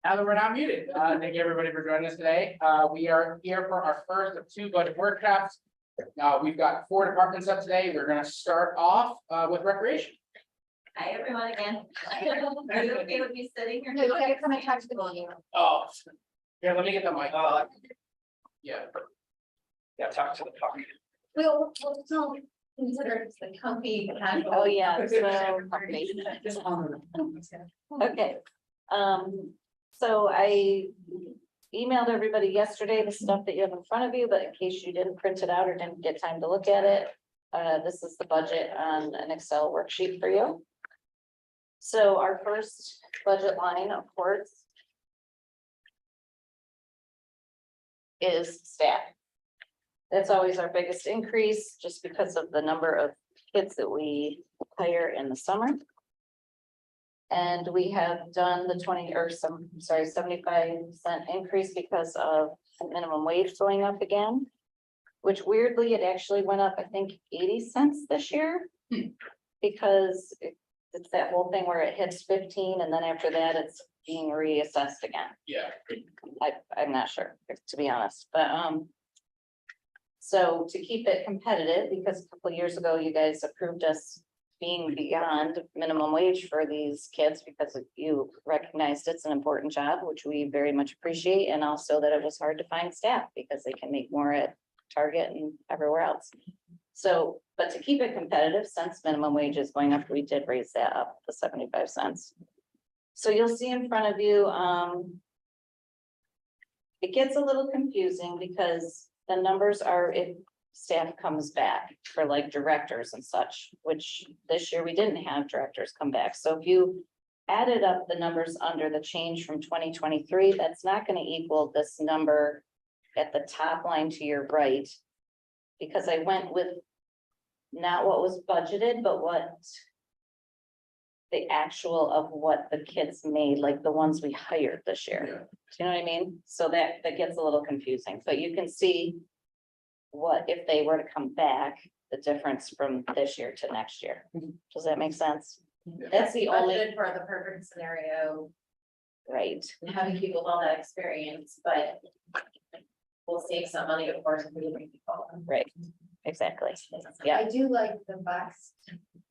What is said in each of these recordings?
Now that we're not muted, thank you everybody for joining us today. We are here for our first of two budget workshops. We've got 4 departments up today. We're gonna start off with recreation. Hi, everyone again. Are you okay with me sitting here? No, you gotta come and talk to the volume. Oh, here, let me get the mic. Yeah. Yeah, talk to the puck. We'll still consider it the comfy casual. Oh, yeah, so Just on. Okay, so I emailed everybody yesterday the stuff that you have in front of you, but in case you didn't print it out or didn't get time to look at it. This is the budget on an Excel worksheet for you. So our first budget line, of course, is staff. That's always our biggest increase, just because of the number of kids that we hire in the summer. And we have done the 75% increase because of minimum wage going up again. Which weirdly, it actually went up, I think, 80 cents this year. Because it's that whole thing where it hits 15 and then after that, it's being reassessed again. Yeah. I'm not sure, to be honest, but, so to keep it competitive, because a couple of years ago, you guys approved us being beyond minimum wage for these kids because you recognized it's an important job, which we very much appreciate, and also that it was hard to find staff because they can make more at Target and everywhere else. So, but to keep it competitive, since minimum wage is going up, we did raise that up to 75 cents. So you'll see in front of you, it gets a little confusing because the numbers are if staff comes back for like directors and such, which this year we didn't have directors come back. So if you added up the numbers under the change from 2023, that's not going to equal this number at the top line to your right. Because I went with not what was budgeted, but what the actual of what the kids made, like the ones we hired this year. Yeah. Do you know what I mean? So that gets a little confusing, but you can see what if they were to come back, the difference from this year to next year. Does that make sense? That's the only, Budgeted for the perfect scenario, right, having people with all that experience, but we'll save some money, of course, if we bring people. right, exactly. Yeah. I do like the box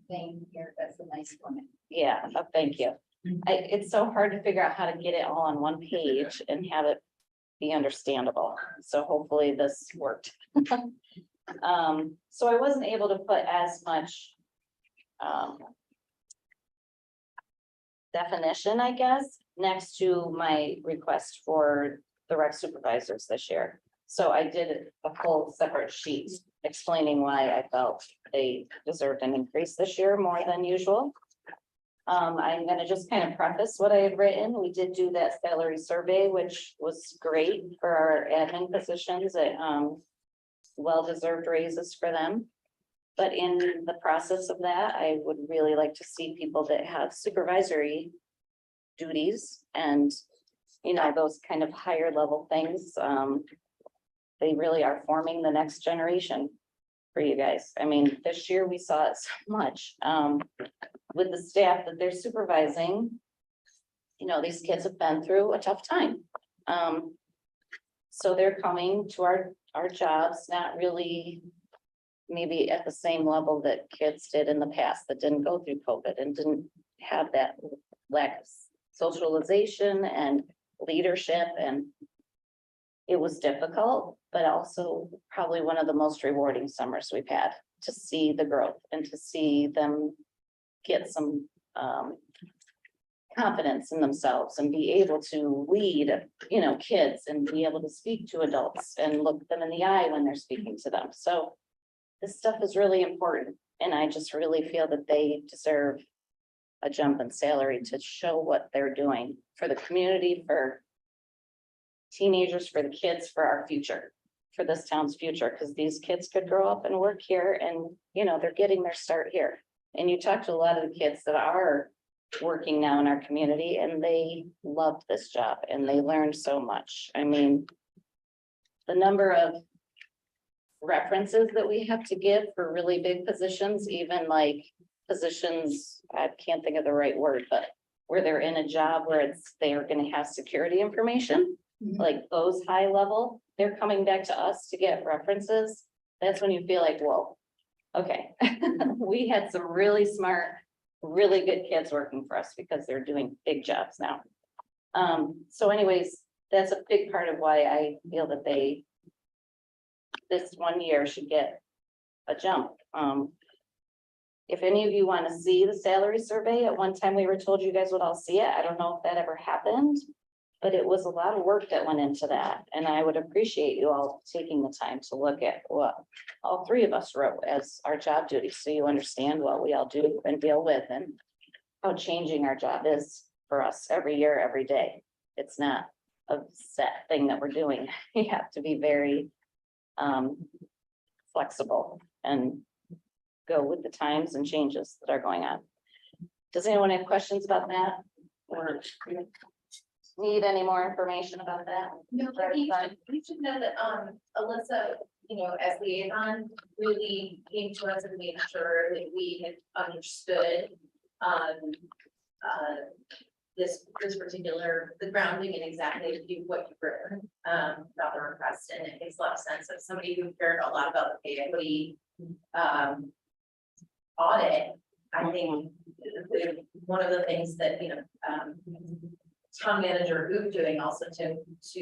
thing here, that's a nice one. Yeah, thank you. It's so hard to figure out how to get it all on one page and have it be understandable. So hopefully this worked. So I wasn't able to put as much definition, I guess, next to my request for the rec supervisors this year. So I did a full separate sheet explaining why I felt they deserved an increase this year more than usual. I'm gonna just kind of preface what I had written. We did do that salary survey, which was great for our admin positions at well-deserved raises for them. But in the process of that, I would really like to see people that have supervisory duties and, you know, those kind of higher level things. They really are forming the next generation for you guys. I mean, this year we saw it so much with the staff that they're supervising. You know, these kids have been through a tough time. So they're coming to our jobs, not really maybe at the same level that kids did in the past that didn't go through COVID and didn't have that lack of socialization and leadership, and it was difficult, but also probably one of the most rewarding summers we've had to see the growth and to see them get some confidence in themselves and be able to lead, you know, kids and be able to speak to adults and look them in the eye when they're speaking to them. So this stuff is really important. And I just really feel that they deserve a jump in salary to show what they're doing for the community, for teenagers, for the kids, for our future, for this town's future, because these kids could grow up and work here and, you know, they're getting their start here. And you talk to a lot of the kids that are working now in our community and they loved this job and they learned so much. I mean, the number of references that we have to give for really big positions, even like positions, I can't think of the right word, but where they're in a job where they're gonna have security information, Mhm. like those high level, they're coming back to us to get references. That's when you feel like, whoa, okay. We had some really smart, really good kids working for us because they're doing big jobs now. So anyways, that's a big part of why I feel that this 1 year should get a jump. If any of you want to see the salary survey, at one time we were told you guys would all see it. I don't know if that ever happened. But it was a lot of work that went into that, and I would appreciate you all taking the time to look at what all three of us wrote as our job duties, so you understand what we all do and deal with and how changing our job is for us every year, every day. It's not a set thing that we're doing. You have to be very flexible and go with the times and changes that are going on. Does anyone have questions about that? Or need any more information about that? No, but you should know that, Alyssa, you know, as liaison, really came to us and made sure that we had understood, this particular, the grounding and exactly what you were, about the request, and it makes a lot of sense that somebody who cared a lot about the pay equity, audit, I think, one of the things that, you know, town manager who's doing also to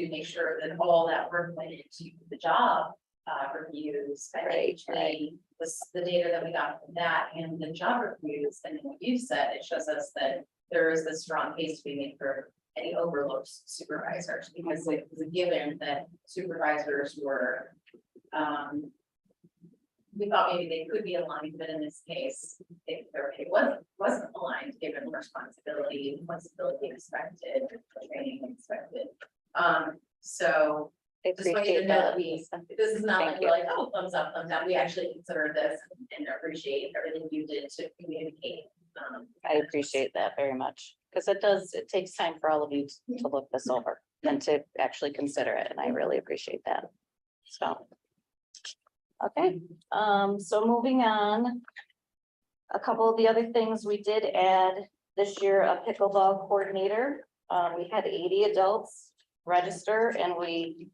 make sure that all that work went into the job reviews. I think was the data that we got from that and the job reviews, and what you said, it shows us that there is this strong case to be made for any overlooked supervisors, because it was a given that supervisors were we thought maybe they could be aligned, but in this case, their pay wasn't aligned, given responsibility expected, training expected. So I just want you to appreciate know that. that this is not Thank like you. we're like, oh, thumbs up, thumbs down. We actually consider this and appreciate everything you did to communicate. I appreciate that very much, because it takes time for all of you to look this over and to actually consider it, and I really appreciate that. So. Okay, so moving on. A couple of the other things we did add this year, a pickleball coordinator. We had 80 adults register, and we,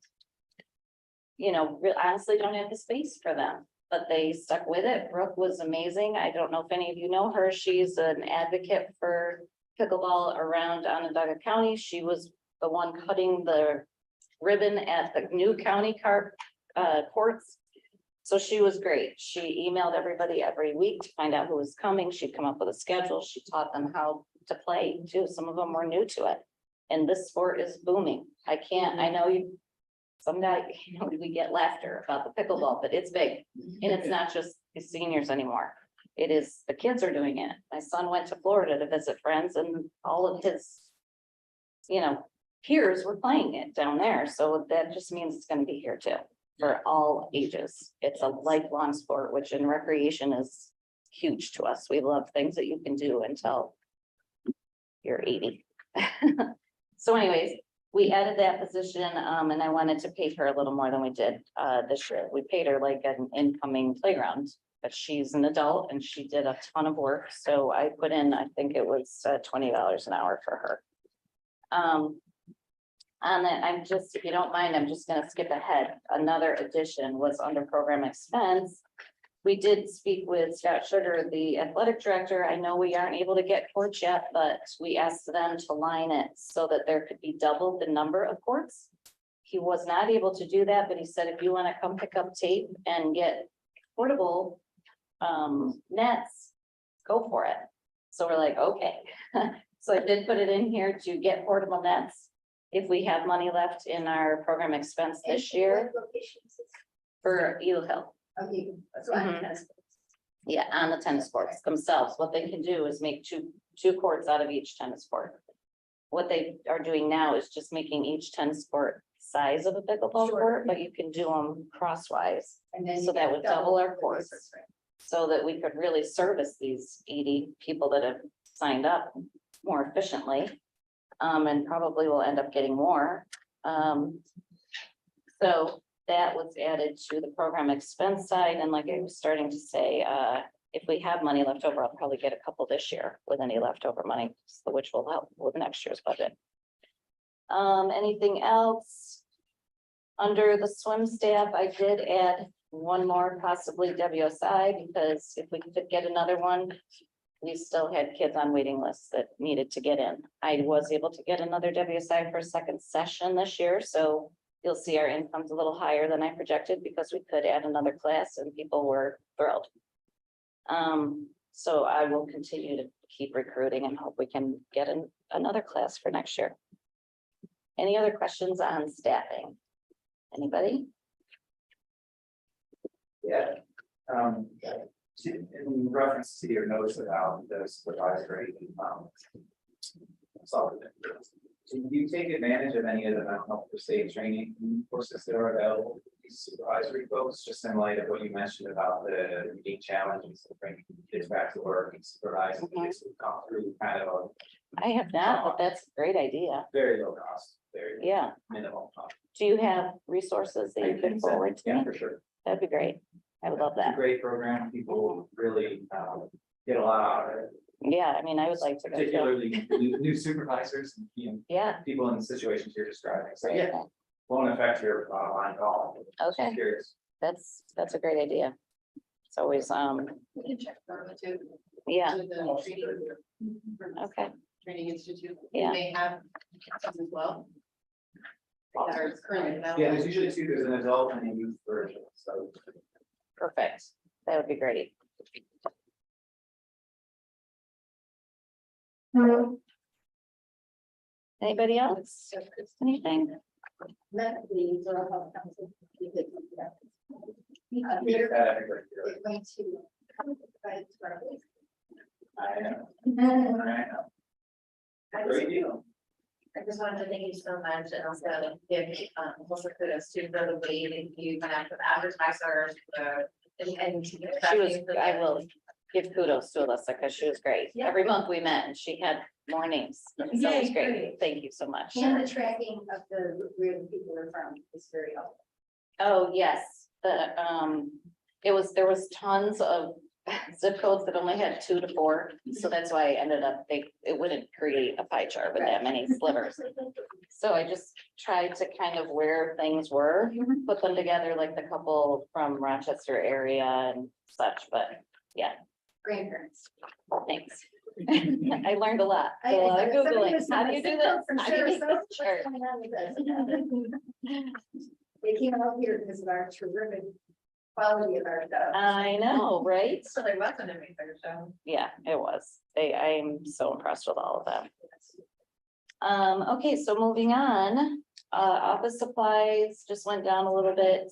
you know, honestly don't have the space for them, but they stuck with it. Brooke was amazing. I don't know if any of you know her. She's an advocate for pickleball around Onondaga County. She was the one cutting the ribbon at the new county courts. So she was great. She emailed everybody every week to find out who was coming. She'd come up with a schedule. She taught them how to play too. Some of them were new to it. And this sport is booming. I know some guy, you know, we get laughter about the pickleball, but it's big. And it's not just the seniors anymore. It is, the kids are doing it. My son went to Florida to visit friends, and all of his, you know, peers were playing it down there. So that just means it's going to be here too. For all ages. It's a lifelong sport, which in recreation is huge to us. We love things that you can do until you're 80. So anyways, we added that position, and I wanted to pay her a little more than we did this year. We paid her like an incoming playground, but she's an adult and she did a ton of work. So I put in, I think it was $20 an hour for her. On that, I'm just, if you don't mind, I'm just gonna skip ahead. Another addition was under program expense. We did speak with Scott Sugar, the athletic director. I know we aren't able to get courts yet, but we asked them to line it so that there could be double the number of courts. He was not able to do that, but he said, if you want to come pick up tape and get portable nets, go for it. So we're like, okay. So I did put it in here to get portable nets. If we have money left in our program expense this year for Eagle Hill. Okay, that's why. Mhm. Yeah, on the tennis courts themselves, what they can do is make two courts out of each tennis court. What they are doing now is just making each tennis court size of a pickleball Sure. court, but you can do them crosswise. And then So you that get would double our the courts. resource, right? So that we could really service these 80 people that have signed up more efficiently. And probably will end up getting more. So that was added to the program expense side, and like I was starting to say, if we have money left over, I'll probably get a couple this year with any leftover money, so which will help with next year's budget. Anything else? Under the swim staff, I did add one more, possibly WSI, because if we could get another one, we still had kids on waiting lists that needed to get in. I was able to get another WSI for a second session this year, so you'll see our income's a little higher than I projected because we could add another class and people were thrilled. So I will continue to keep recruiting and hope we can get in another class for next year. Any other questions on staffing? Anybody? Yeah. In reference to your notes about the supervisory, do you take advantage of any of the mental health first aid training courses that are available to these supervisory folks, just in light of what you mentioned about the unique challenges of bringing kids back to work and supervising kids who come through kind of a I have not, but that's a great idea. very low cost, very Yeah. minimal cost. Do you have resources that you could forward to Yeah, me? for sure. That'd be great. I would love It's a that. great program. People really get a lot out of it, Yeah, I mean, I would like to. go too. particularly new supervisors and Yeah. people in the situations you're describing. So Right. yeah, won't affect your line call. Just Okay. Curious. That's a great idea. It's always, We can check for it too. yeah, To the training. okay, Training Institute. Yeah. They have some as well. That are currently available. Yeah, there's usually two, there's an adult and a youth version, so. perfect. That would be great. Anybody else? Anything? Medically, the health council. we did that. That I agree. It's going to. I know. I know. Great deal. I just wanted to thank you so much and also give also kudos to the way that you went after the advertisers, and. She was, I will give kudos to Alyssa because she was great. Yeah. Every month we met and she had more names. So it was Yay, great. great. Thank you so much. And the tracking of where the people are from is very helpful. Oh, yes, there was tons of zip codes that only had 2 to 4. So that's why I ended up, it wouldn't create a pie chart with that many slivers. So I just tried to kind of where things were, put them together like the couple from Rochester area and such, but yeah, Grandparents. thanks. I learned a lot. Did a lot of Googling. How do you do this? How do you make this chart? They came out here because of our terrific quality of our stuff. I know, right? So there wasn't a research, so. Yeah, it was. I am so impressed with all of that. Okay, so moving on, office supplies just went down a little bit.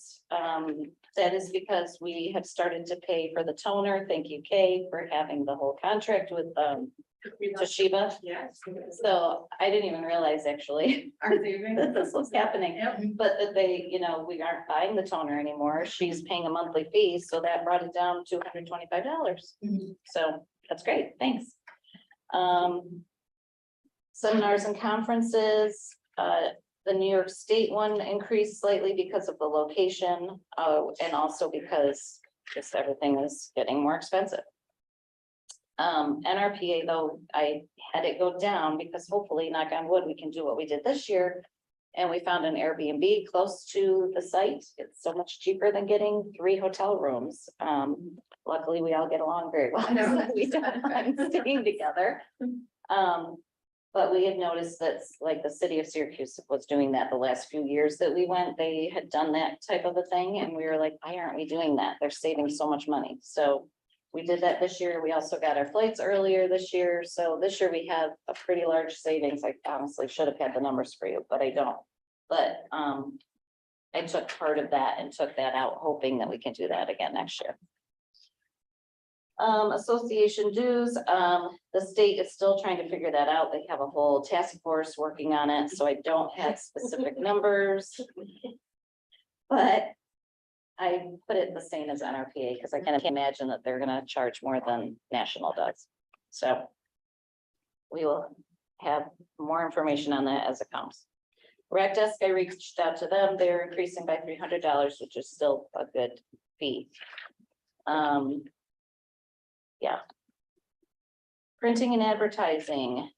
That is because we have started to pay for the toner. Thank you, Kay, for having the whole contract with Toshiba. Yes. So I didn't even realize actually Our savings. that this was happening. Yep. But that they, we aren't buying the toner anymore. She's paying a monthly fee, so that brought it down to $225. Mhm. So that's great, thanks. Seminars and conferences, the New York State one increased slightly because of the location, and also because just everything is getting more expensive. NRPA though, I had it go down because hopefully, knock on wood, we can do what we did this year. And we found an Airbnb close to the site. It's so much cheaper than getting 3 hotel rooms. Luckily, we all get along very well. I know. So we don't mind staying together. But we had noticed that like the city of Syracuse was doing that the last few years that we went, they had done that type of a thing. And we were like, why aren't we doing that? They're saving so much money. So we did that this year. We also got our flights earlier this year. So this year we have a pretty large savings. I honestly should have had the numbers for you, but I don't. But I took part of that and took that out, hoping that we can do that again next year. Association dues, the state is still trying to figure that out. They have a whole task force working on it, so I don't have specific numbers. But I put it the same as NRPA because I can't imagine that they're gonna charge more than National does. So we will have more information on that as it comes. Rec Desk, I reached out to them. They're increasing by $300, which is still a good fee. Yeah. Printing and advertising,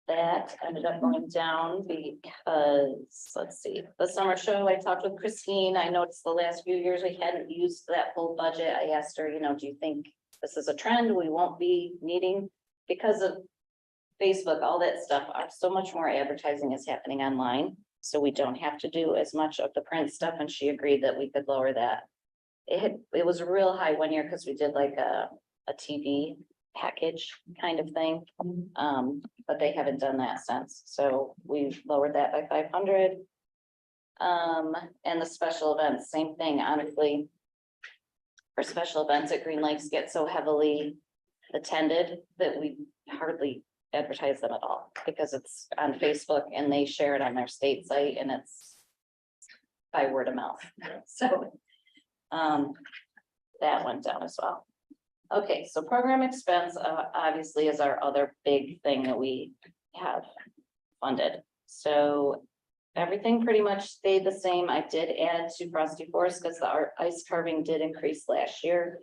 that ended up going down because, let's see, the summer show, I talked with Christine, I noticed the last few years we hadn't used that full budget, I asked her, do you think this is a trend we won't be needing? Because of Facebook, all that stuff, so much more advertising is happening online, so we don't have to do as much of the print stuff, and she agreed that we could lower that. It was real high one year because we did like a TV package kind of thing. But they haven't done that since, so we've lowered that by 500. And the special events, same thing, honestly. Our special events at Green Lakes get so heavily attended that we hardly advertise them at all, because it's on Facebook and they share it on their state site and it's by word of mouth, so. That went down as well. Okay, so program expense obviously is our other big thing that we have funded. So everything pretty much stayed the same. I did add to Frosty Forest because our ice carving did increase last year.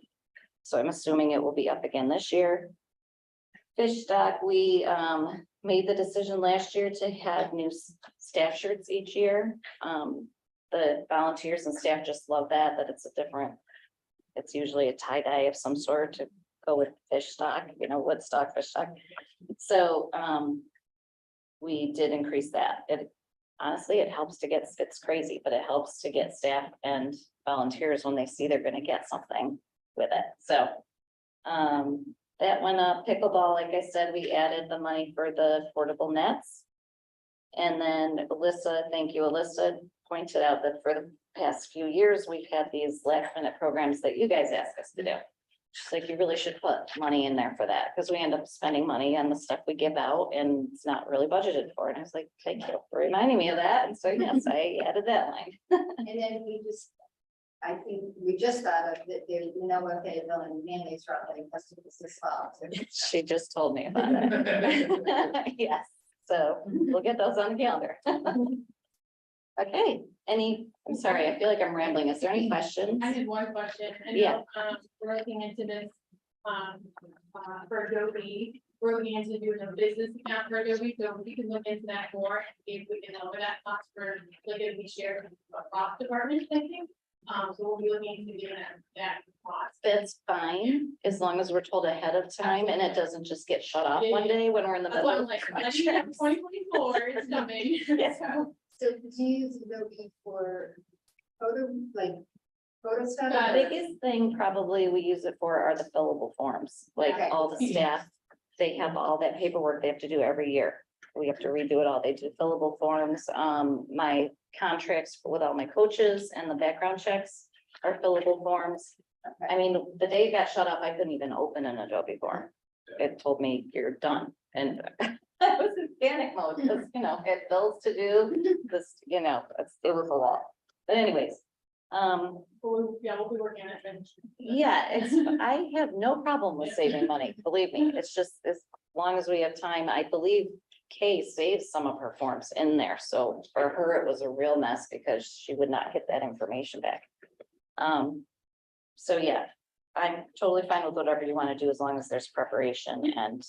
So I'm assuming it will be up again this year. Fish stock, we made the decision last year to have new staff shirts each year. The volunteers and staff just love that it's a different. It's usually a tie-dye of some sort to go with fish stock, wood stock, fish stock. So we did increase that. It honestly, it helps to get, it's crazy, but it helps to get staff and volunteers when they see they're gonna get something with it. So that went up. Pickleball, like I said, we added the money for the portable nets. And then Alyssa, thank you, Alyssa, pointed out that for the past few years, we've had these last minute programs that you guys ask us to do. She's like, you really should put money in there for that, because we end up spending money on the stuff we give out and it's not really budgeted for. And I was like, thank you for reminding me of that. And so yes, I added that line. And then I think we just thought of that there, okay, Bill mayonnaise route as well. She just told me about it. Yes, so we'll get those on the calendar. Okay, I'm sorry, I feel like I'm rambling. Is there any questions? I had one question. I Yeah. know, we're looking into this, for Adobe. We're looking into doing a business account for Adobe, so we can look into that more and see if we can lower that cost for, like, if we share across departments, I think. So we'll be looking into doing that cost. That's fine, as long as we're told ahead of time and it doesn't just get shut off one day when we're in the That's middle why I'm of. like, contracts. 2024 is coming. Yeah. So, So do you use Adobe for photo stuff? Got The biggest thing probably we use it for are the fillable forms, like Okay. all the staff, they have all that paperwork they have to do every year. We have to redo it all. They do fillable forms. My contracts with all my coaches and the background checks are fillable forms. I mean, the day it got shut off, I couldn't even open an Adobe form. It told me you're done, and I was in panic mode because, it bills to do this, it was a lot. But anyways, we'll be working on it. And yeah, I have no problem with saving money, believe me. It's just as long as we have time. I believe Kay saves some of her forms in there. So for her, it was a real mess because she would not get that information back. So yeah, I'm totally fine with whatever you want to do as long as there's preparation and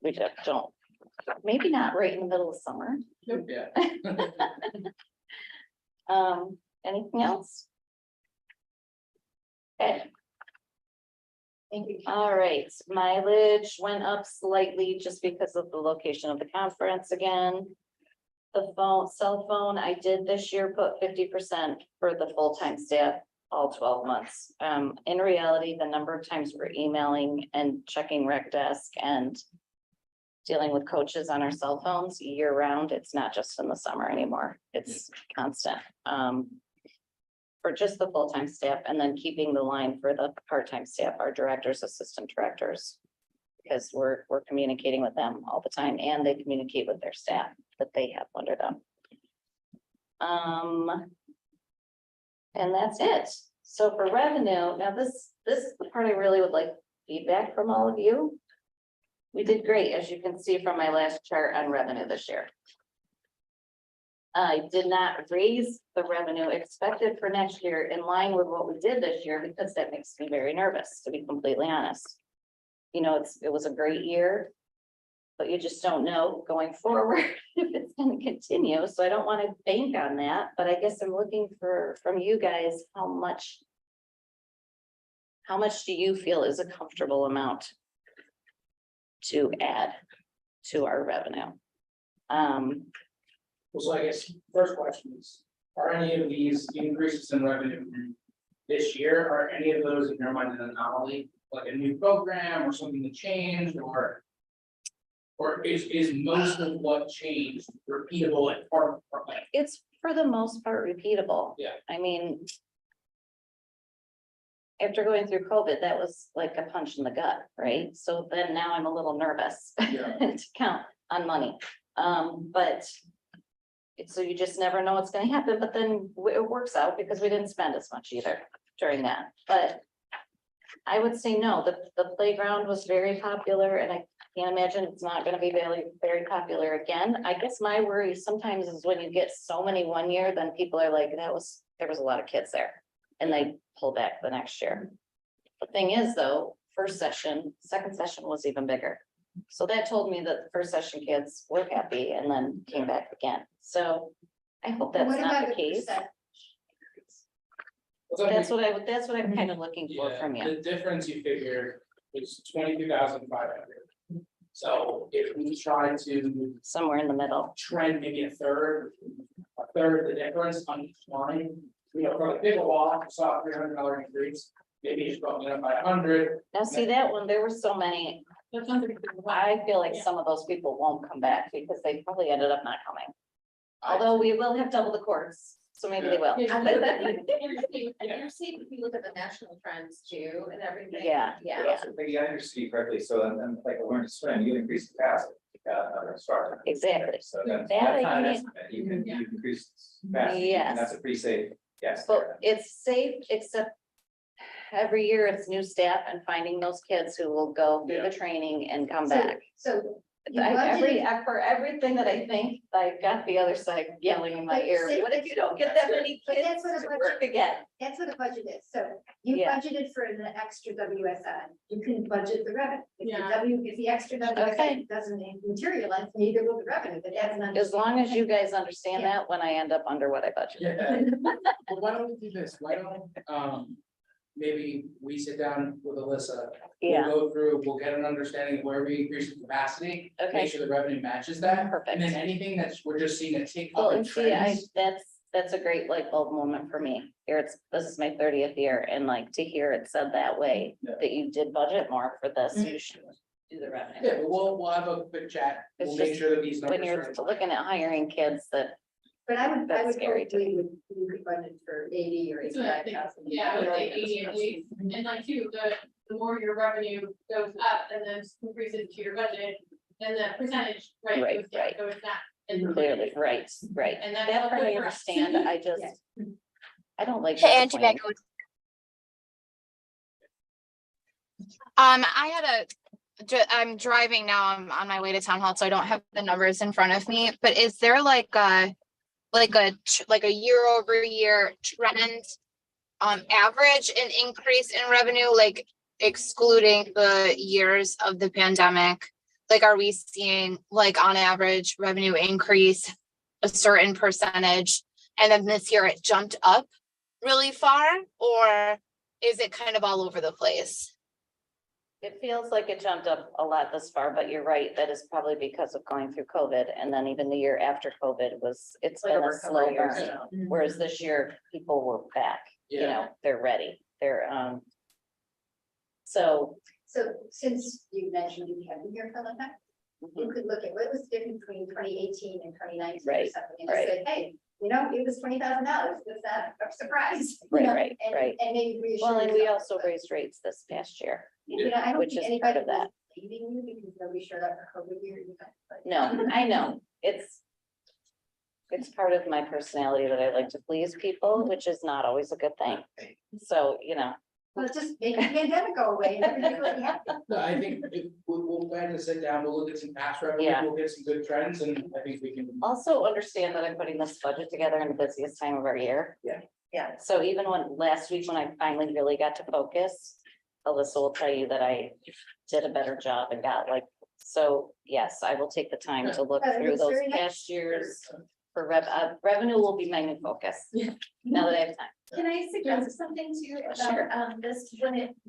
we just don't, maybe not right in the middle of summer. Yeah. Anything else? Okay. Thank you. All right, mileage went up slightly just because of the location of the conference again. The cell phone, I did this year put 50% for the full-time staff, all 12 months. In reality, the number of times we're emailing and checking rec desk and dealing with coaches on our cell phones year round, it's not just in the summer anymore, it's constant. For just the full-time staff, and then keeping the line for the part-time staff, our directors, assistant directors. Because we're communicating with them all the time and they communicate with their staff that they have under them. And that's it. So for revenue, now this is the part I really would like feedback from all of you. We did great, as you can see from my last chart on revenue this year. I did not raise the revenue expected for next year in line with what we did this year, because that makes me very nervous, to be completely honest. you know, it was a great year. But you just don't know going forward if it's gonna continue, so I don't wanna bank on that, but I guess I'm looking from you guys, how much. How much do you feel is a comfortable amount? To add to our revenue? So I guess first question is, are any of these increases in revenue this year, are any of those in your mind an anomaly? Like a new program or something that changed or? Or is most of what changed repeatable and part of the plan? It's for the most part repeatable. Yeah. I mean. After going through COVID, that was like a punch in the gut, right? So then now I'm a little nervous Yeah. to count on money. But. So you just never know what's gonna happen, but then it works out because we didn't spend as much either during that, but. I would say no, the playground was very popular and I can't imagine it's not gonna be very, very popular again. I guess my worry sometimes is when you get so many one year, then people are like, there was a lot of kids there. And they pull back the next year. The thing is though, second session was even bigger. So that told me that the first session kids were happy and then came back again. So I hope that's What not about the case. percent? That's what I'm kind of looking for from you. The difference you figure is 22,500. So if we try to Somewhere in the middle. trend maybe a third of the difference on each line. You know, for the pickleball, I saw $300 increase, maybe just bumping it up by 100. Now, see that one, there were so many, That's something. to think about. I feel like some of those people won't come back because they probably ended up not coming. Although we will have double the courts, so maybe they will. Yeah. And you're seeing, if you look at the national trends too and everything. Yeah, Yeah. yeah, Maybe I understand you correctly, so then like a learn to swim, you increase capacity, you got another instructor. exactly. So that's That I kind of can- estimate, you can increase capacity, Yes. and that's a pretty safe, yes. But it's safe, except every year it's new staff and finding those kids who will go through the training and come back. So you For everything that I think, I've got the other side yelling in my But ear, see- what if you don't get that many But kids that's what to a work again? that's what a budget is. So you Yeah. budgeted for the extra WSN, you can budget the revenue. Yeah. If the extra Okay. WSN doesn't materialize, neither will the revenue, but that's not. As long as you guys understand that, when I end up under what I budgeted. Yeah. Well, why don't we do this? Why don't, maybe we sit down with Alyssa. Yeah, We'll go through, we'll get an understanding of where we increase the capacity, okay, make sure the revenue matches that. And perfect. then anything that's, we're just seeing a tick Well, up in and see, trends. that's a great light bulb moment for me. This is my 30th year and like to hear it said that way, Yeah. that you did budget more for this, you should do the revenue. Yeah, but we'll have a quick chat. It's We'll make just sure that these numbers. When you're are in line. looking at hiring kids that, But I That's would scary hope to we would budget for 80 or That's what I think. 85,000. Yeah, I would say 80 at least, and like too, the more your revenue goes up and then increases to your budget, then the percentage, right, Right, goes down, right. so it's not. as clearly, right, right. And that's That part I good for us. understand, I just, Yeah. I don't like. Hey, Angie disappointing. Beckwood. I'm driving now. I'm on my way to town hall, so I don't have the numbers in front of me. But is there like a year over year trend, average an increase in revenue, like excluding the years of the pandemic? Like, are we seeing like on average revenue increase a certain percentage, and then this year it jumped up really far, or is it kind of all over the place? It feels like it jumped up a lot this far, but you're right, that is probably because of going through COVID, and then even the year after COVID it's Like a been a slow recovery or burn. so. Whereas this year, people were back, you know, they're ready, so. So since you mentioned you have been here for the fact, you Mhm. could look at what was the difference between 2018 and 2019 or Right, something, and just say, hey, you know, it was $20,000, was that a surprise? You Right, know, right, and- right. And maybe reassure. Well, and we yourself, also but, raised rates this past year. You know, I don't which think is part anybody of that. was leaving you because nobody showed up for COVID year. but- No, I know, it's part of my personality that I like to please people, which is not always a good thing. So, you know, Well, just make the pandemic go away and everything will be happy. No, I think we'll plan to sit down, we'll look at some past revenue, Yeah. we'll get some good trends, and I think we can. also understand that I'm putting this budget together in the busiest time of our year. Yeah. Yeah. So even last week when I finally really got to focus, Alyssa will tell you that I did a better job and got like, so yes, I will take the time to look Yeah, it through looks those very nice. past years. For revenue will be my new focus. Now that I have time. Can I suggest something to you Sure. about, this,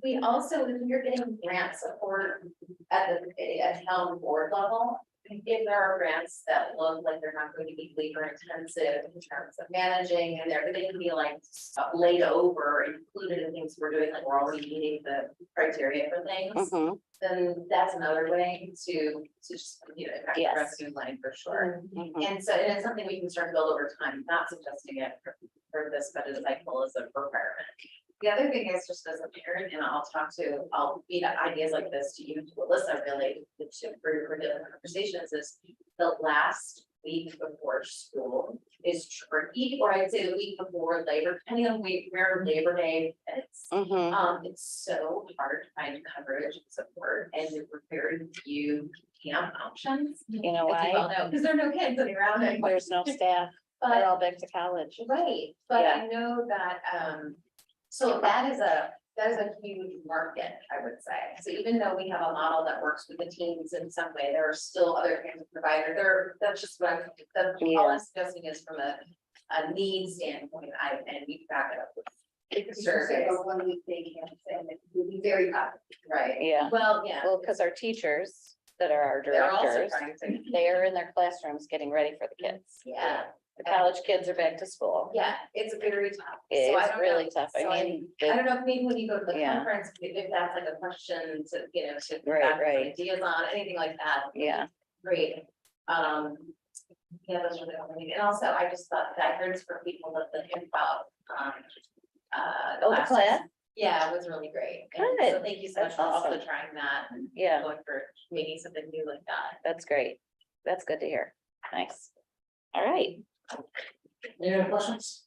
we also, when you're getting grant support at town board level, if there are grants that look like they're not going to be labor intensive in terms of managing, and they can be like laid over, included in things we're doing, like we're already meeting the criteria for things, Mhm, then that's another way to just, impact the Yes. revenue line for sure. mhm. And so it's something we can start to build over time, not suggesting it for this budget cycle as a requirement. The other thing is just as a parent, and I'll feed ideas like this to you, to Alyssa, really, for different conversations, is the last week before school is tricky, or I'd say the week before Labor, depending on where Labor Day is. Mhm. It's so hard to find coverage and support, and there were very few camp options. You know As you well why? know, because there are no kids sitting around anymore. There's no staff. They're But, all back to college. right, but I know that, so that is a huge market, I would say. So even though we have a model that works with the teams in some way, there are still other kinds of providers. That's just what all I'm suggesting is from a need standpoint, and we back it up with It's just like a 1 week they can't say, and it would be very hard. right. Yeah, Well, yeah. well, because our teachers that are our They're also directors, trying to, they are in their classrooms getting ready for the kids. yeah, The college kids are back to school. yeah, it's very tough. So I It's don't really know. tough. So I mean, I don't know if maybe when you go to the Yeah. conference, if that's like a question to, to. Right, back right. Ideas on, anything like that. yeah, Great. Yeah, those are the only, and also I just thought that heard for people that think about, Oh, the classes. class? Yeah, it was really great. And so Good. thank you so much That's for also awesome. trying that and yeah, going for making something new like that. that's great. That's good to hear. Nice. All right. Any other questions?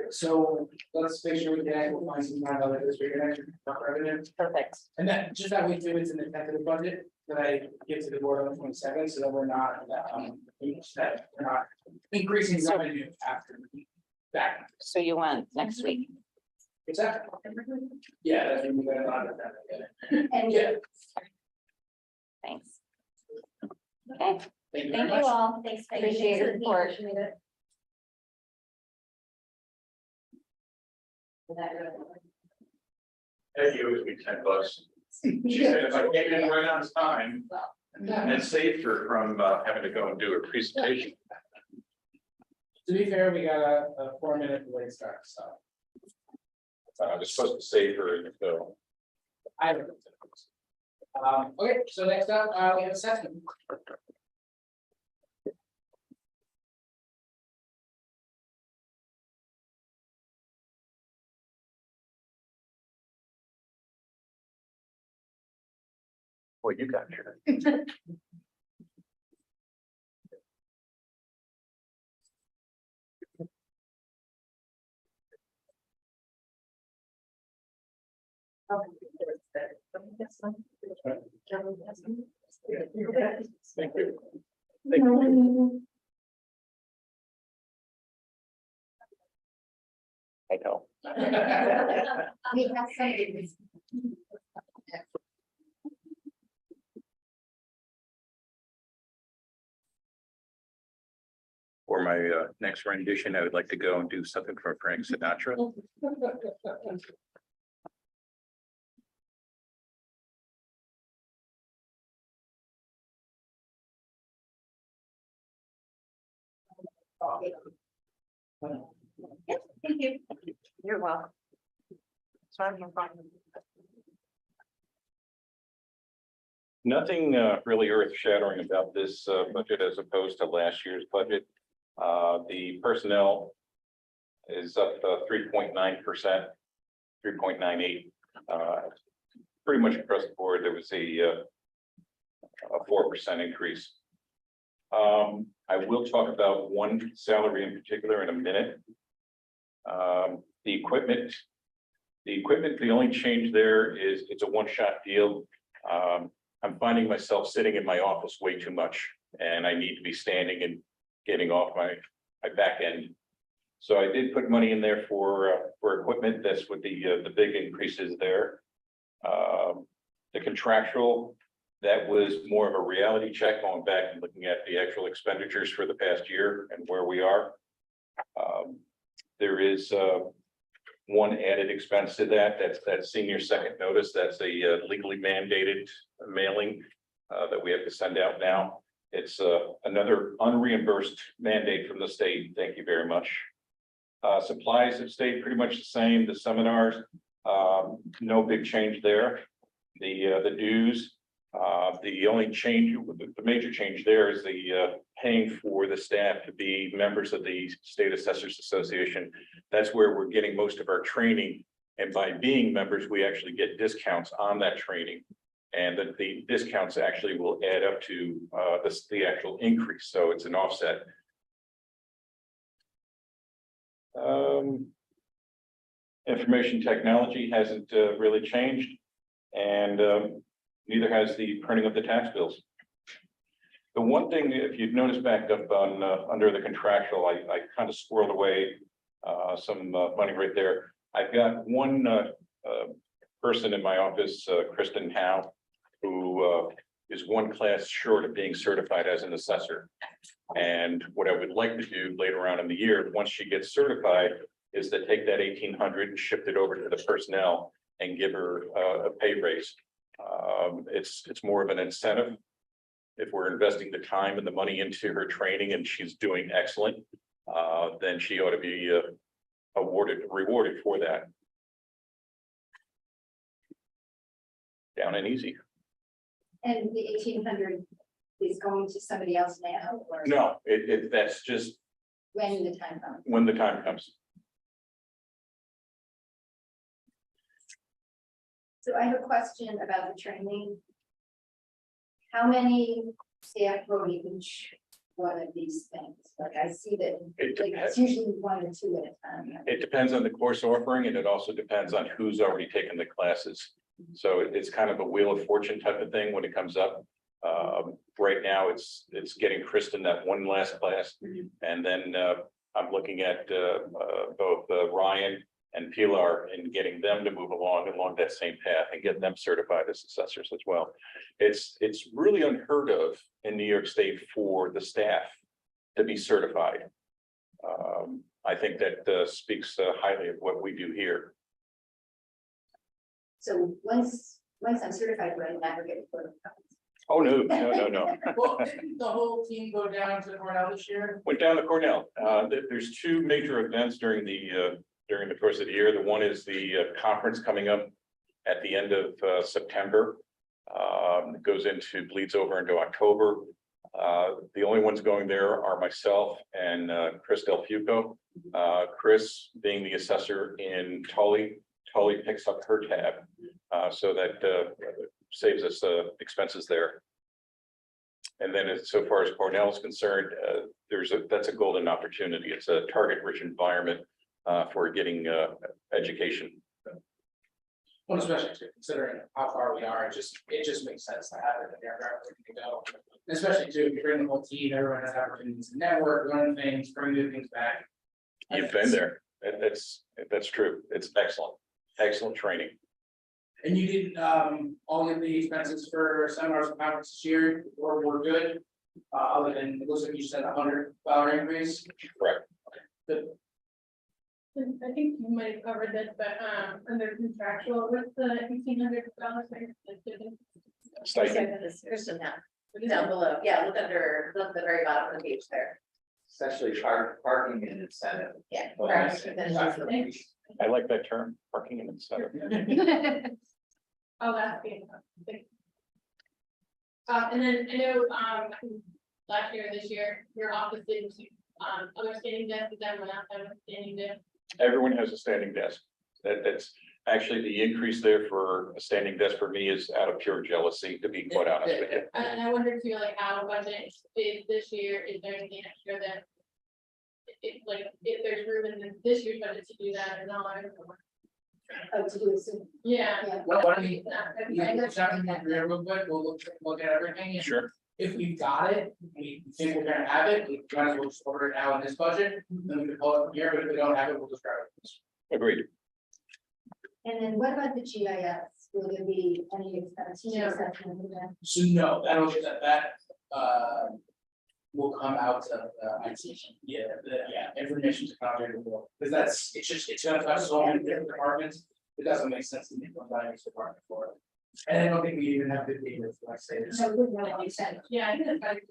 So let's make sure we can, we'll find some time out of this, we're gonna talk revenue. Perfect. And then just that we do it in the tentative budget that I give to the board on the 22nd, so that we're not, that we're not increasing So- revenue after that. So you want next week? Exactly. Yeah, that's when we're gonna honor that. And Yeah, Thanks. Okay, thank you very thank you much. all. Thanks. Appreciate your support. Hey, you always be $10. She said if I came in right on time and saved her from having to go and do a presentation. To be fair, we got a 4-minute late start, so I was supposed to save her in the film. I haven't. Okay, so next up, we have assessment. Well, you got here. Thank you. Thank you. I know. we have somebody. For my next rendition, I would like to go and do something from Frank Sinatra. Thank you. You're welcome. Nothing really earth shattering about this budget as opposed to last year's budget. The personnel is up 3.9%, 3.98. Pretty much across the board, there was a 4% increase. I will talk about one salary in particular in a minute. The equipment, the only change there is it's a one-shot deal. I'm finding myself sitting in my office way too much, and I need to be standing and getting off my back end. So I did put money in there for equipment. That's what the big increases there. The contractual, that was more of a reality check, going back and looking at the actual expenditures for the past year and where we are. There is one added expense to that. That's that senior second notice. That's a legally mandated mailing that we have to send out now. It's another unreimbursed mandate from the state. Thank you very much. Supplies have stayed pretty much the same. The seminars, no big change there. The dues, the only change, the major change there is the paying for the staff to be members of the State Assessors Association. That's where we're getting most of our training. And by being members, we actually get discounts on that training. And that the discounts actually will add up to the actual increase. So it's an offset. Information technology hasn't really changed, and neither has the printing of the tax bills. The one thing, if you've noticed back up on under the contractual, I kind of squirreled away some money right there. I've got one person in my office, Kristen Howe, who is one class short of being certified as an assessor. And what I would like to do later on in the year, once she gets certified, is to take that 1,800 and shift it over to the personnel and give her a pay raise. It's more of an incentive. If we're investing the time and the money into her training and she's doing excellent, then she ought to be rewarded for that. Down and easy. And the 1,800 is going to somebody else now, or No, that's just when the time comes? when the time comes. So I have a question about the training. How many staff go to each one of these things? Like I see that it's usually 1 or 2 at a time. It depends on the course offering, and it also depends on who's already taken the classes. So it's kind of a wheel of fortune type of thing when it comes up. Right now, it's getting Kristen that one last class, and then I'm looking at both Ryan and Pilar and getting them to move along that same path and get them certified as assessors as well. It's really unheard of in New York State for the staff to be certified. I think that speaks highly of what we do here. So once I'm certified, will I never get to? Oh, no. Well, didn't the whole team go down to Cornell this year? Went down to Cornell. There's 2 major events during the course of the year. The one is the conference coming up at the end of September. It bleeds over into October. The only ones going there are myself and Chris Del Fuco. Chris, being the assessor in Tully picks up her tab, so that saves us expenses there. And then so far as Cornell is concerned, that's a golden opportunity. It's a target-rich environment for getting education. Well, especially considering how far we are, it just makes sense to have it there, wherever we can go. Especially too, if you bring the whole team, everyone has opportunities to network, learn things, bring new things back. You've been there. That's true. It's excellent training. And you did all of the expenses for seminars and conferences this year, or were good? Other than, it looks like you said $100 increase. Correct. Good. I think you might have covered this, but under contractual, what's the $1,800? Stipend. Kristen down below, yeah, look at the very bottom of the page there. Essentially parking and incentive. Yeah. Oh, correct. that's- I like that term, parking and incentive. Oh, that's being. And then I know, last year, this year, your office did, other standing desks, everyone else have a standing desk. Everyone has a standing desk. That's actually the increase there for a standing desk for me is out of pure jealousy, to be quite honest with you. And I wonder too, like how budget is this year, is there anything extra that? If there's room in this year's budget to do that or not? Oh, to do it soon. Yeah. Yeah. Well, why don't you, real quick, we'll look at everything. Sure. if we've got it, we think we're gonna have it, we might as well just order it now in this budget, then we can pull it from here, but if we don't have it, we'll just grab it. Agreed. And then what about the GIS? Will there be any expense? No. So no, that'll, will come out of, IT, information technology will, because that's, it's gonna touch so many different departments. It doesn't make sense to make one finance department for it. And I don't think we even have the data, like I say, there's- So it would make sense. Yeah, I think that's better.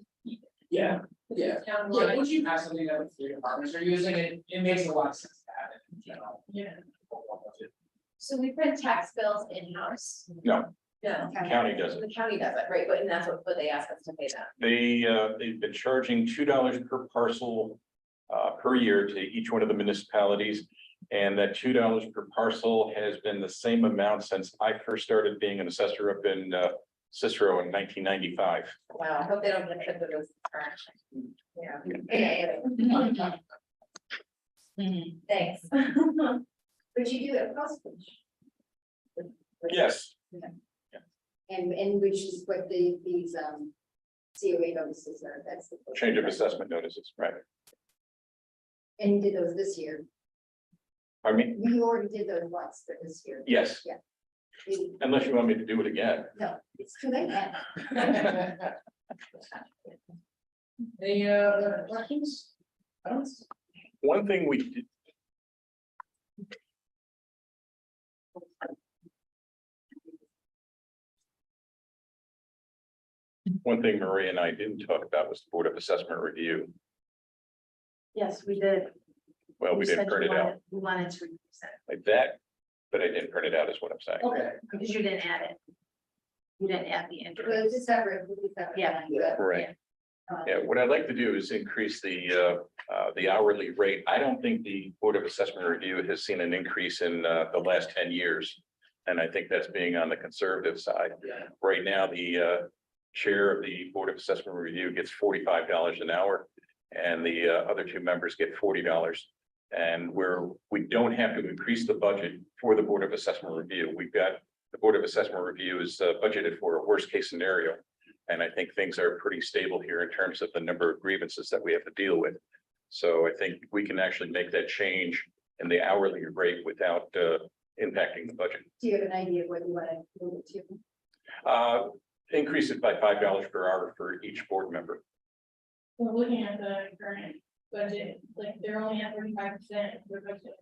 yeah, yeah. Down Yeah, line. once you have something that the three departments are using, it makes a lot of sense to have it in general. Yeah. So we print tax bills in-house? No, No, county does it. the county does it, right, but and that's what they ask us to pay that. They've been charging $2 per parcel per year to each one of the municipalities. And that $2 per parcel has been the same amount since I first started being an assessor up in Cicero in 1995. Wow, I hope they don't get hit with those. Yeah. Thanks. But you do it postage. Yes, And which is what these COA notices are, that's the. change of assessment notices, right? And you did those this year. I mean, We already did those once for this year. yes, We- unless you want me to do it again. No, it's too late now. Any questions? Comments? One thing we did. One thing Maria and I didn't talk about was the Board of Assessment Review. Yes, we did. Well, we You didn't said print you it out wanted- We wanted to reduce it, like that, but I didn't print it out is what I'm saying. Okay. because you didn't add it. You didn't add the Well, interest. it's a separate, it's a separate. Yeah. line, but, Right. Yeah, what I'd like to do is increase the hourly rate. I don't think the Board of Assessment Review has seen an increase in the last 10 years. And I think that's being on the conservative side. Yeah. Right now, the chair of the Board of Assessment Review gets $45 an hour. And the other two members get $40. And we don't have to increase the budget for the Board of Assessment Review. We've got, the Board of Assessment Review is budgeted for a worst case scenario. And I think things are pretty stable here in terms of the number of grievances that we have to deal with. So I think we can actually make that change in the hourly rate without impacting the budget. Do you have an idea of what you want to move it to? Increase it by $5 per hour for each board member. So looking at the current budget, like they're only at 35% of their budget.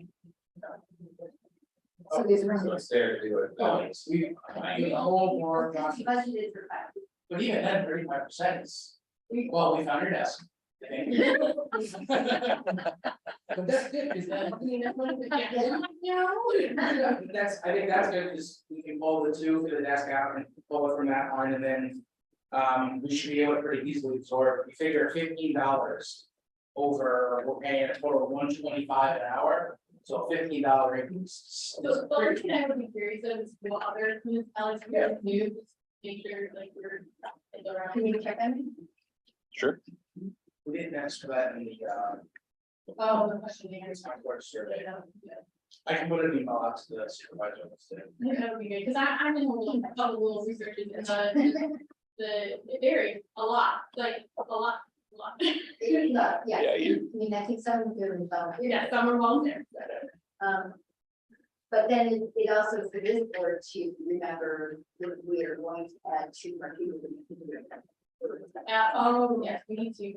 So there's room. So it's there to do it. Oh, it's, I mean, the whole board, Budgeted for five. but even then, 35% is, we found your desk. I think. But that's good, is that? I think that's good, because we can pull the two for the desk out and pull it from that line, and then. We should be able to pretty easily absorb, we figure $15 over, we're paying a total of $125 an hour, so $15 increase. So the only thing I would be curious of is what other municipalities are do, just make sure like we're. Can you check them? Sure. We didn't ask for that in the, Oh, the question it's is. my work survey, I can put an email out to the supervisor. instead. That would be good, because I'm in a couple little researches and it varies a lot, like a lot. Yeah, Yeah, I mean, I think some of them are. Yeah, some are long there. But then it also for this board to remember that we are going to add two more people. Oh, yes, we need to,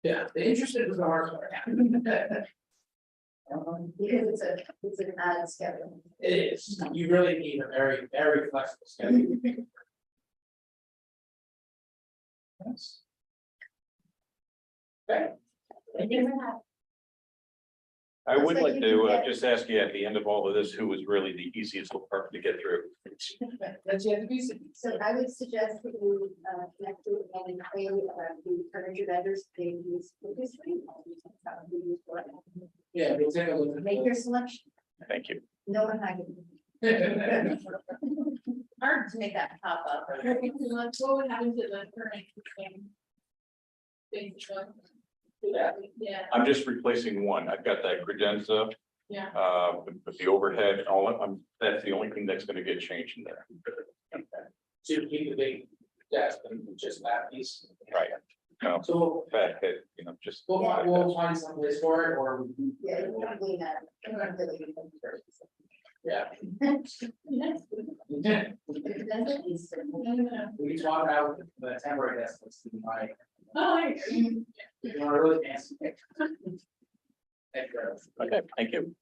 Yeah, the interested was the hard part. Because it's an odd schedule. It is, you really need a very, very flexible schedule. Yes. Okay. I would like to just ask you at the end of all of this, who was really the easiest department to get through? That's yet to be seen. So I would suggest that you connect with and claim about the furniture vendors, they use focus screen. Yeah, we'll take a look. at Make your selection. Thank you. No one I can. it. Hard to make that pop up. what would happen to the current thing? Basically. Yeah. Yeah, I'm just replacing one. I've got that credenza Yeah. But the overhead, that's the only thing that's gonna get changed in there. To keep the big desk and just that piece. Right. No, So fat head, just. we'll find some place for it, or, Yeah, probably not. yeah. Yes. We can talk about the temporary desk, let's see my, Oh, I agree. you know, really fancy. Thank you. Okay, thank you.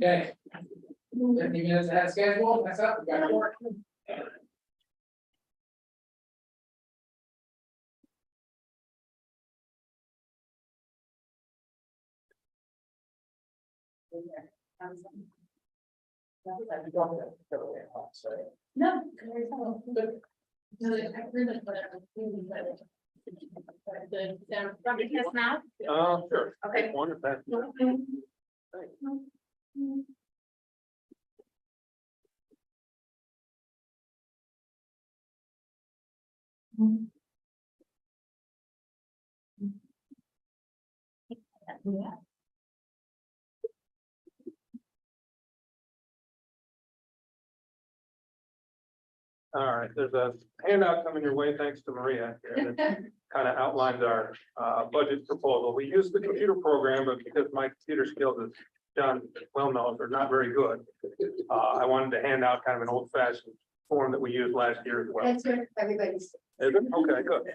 Okay. 50 minutes ahead of schedule, that's up, we got to work. No. No, I really put it on the but the sound. Because now. Sure. Okay. One of that. Yeah. All right, there's a handout coming your way, thanks to Maria, here, that kind of outlines our budget proposal. We use the computer program, but because my computer skills, as John well knows, are not very good. I wanted to hand out kind of an old fashioned form that we used last year as well. That's what everybody's. Is it? Okay, good.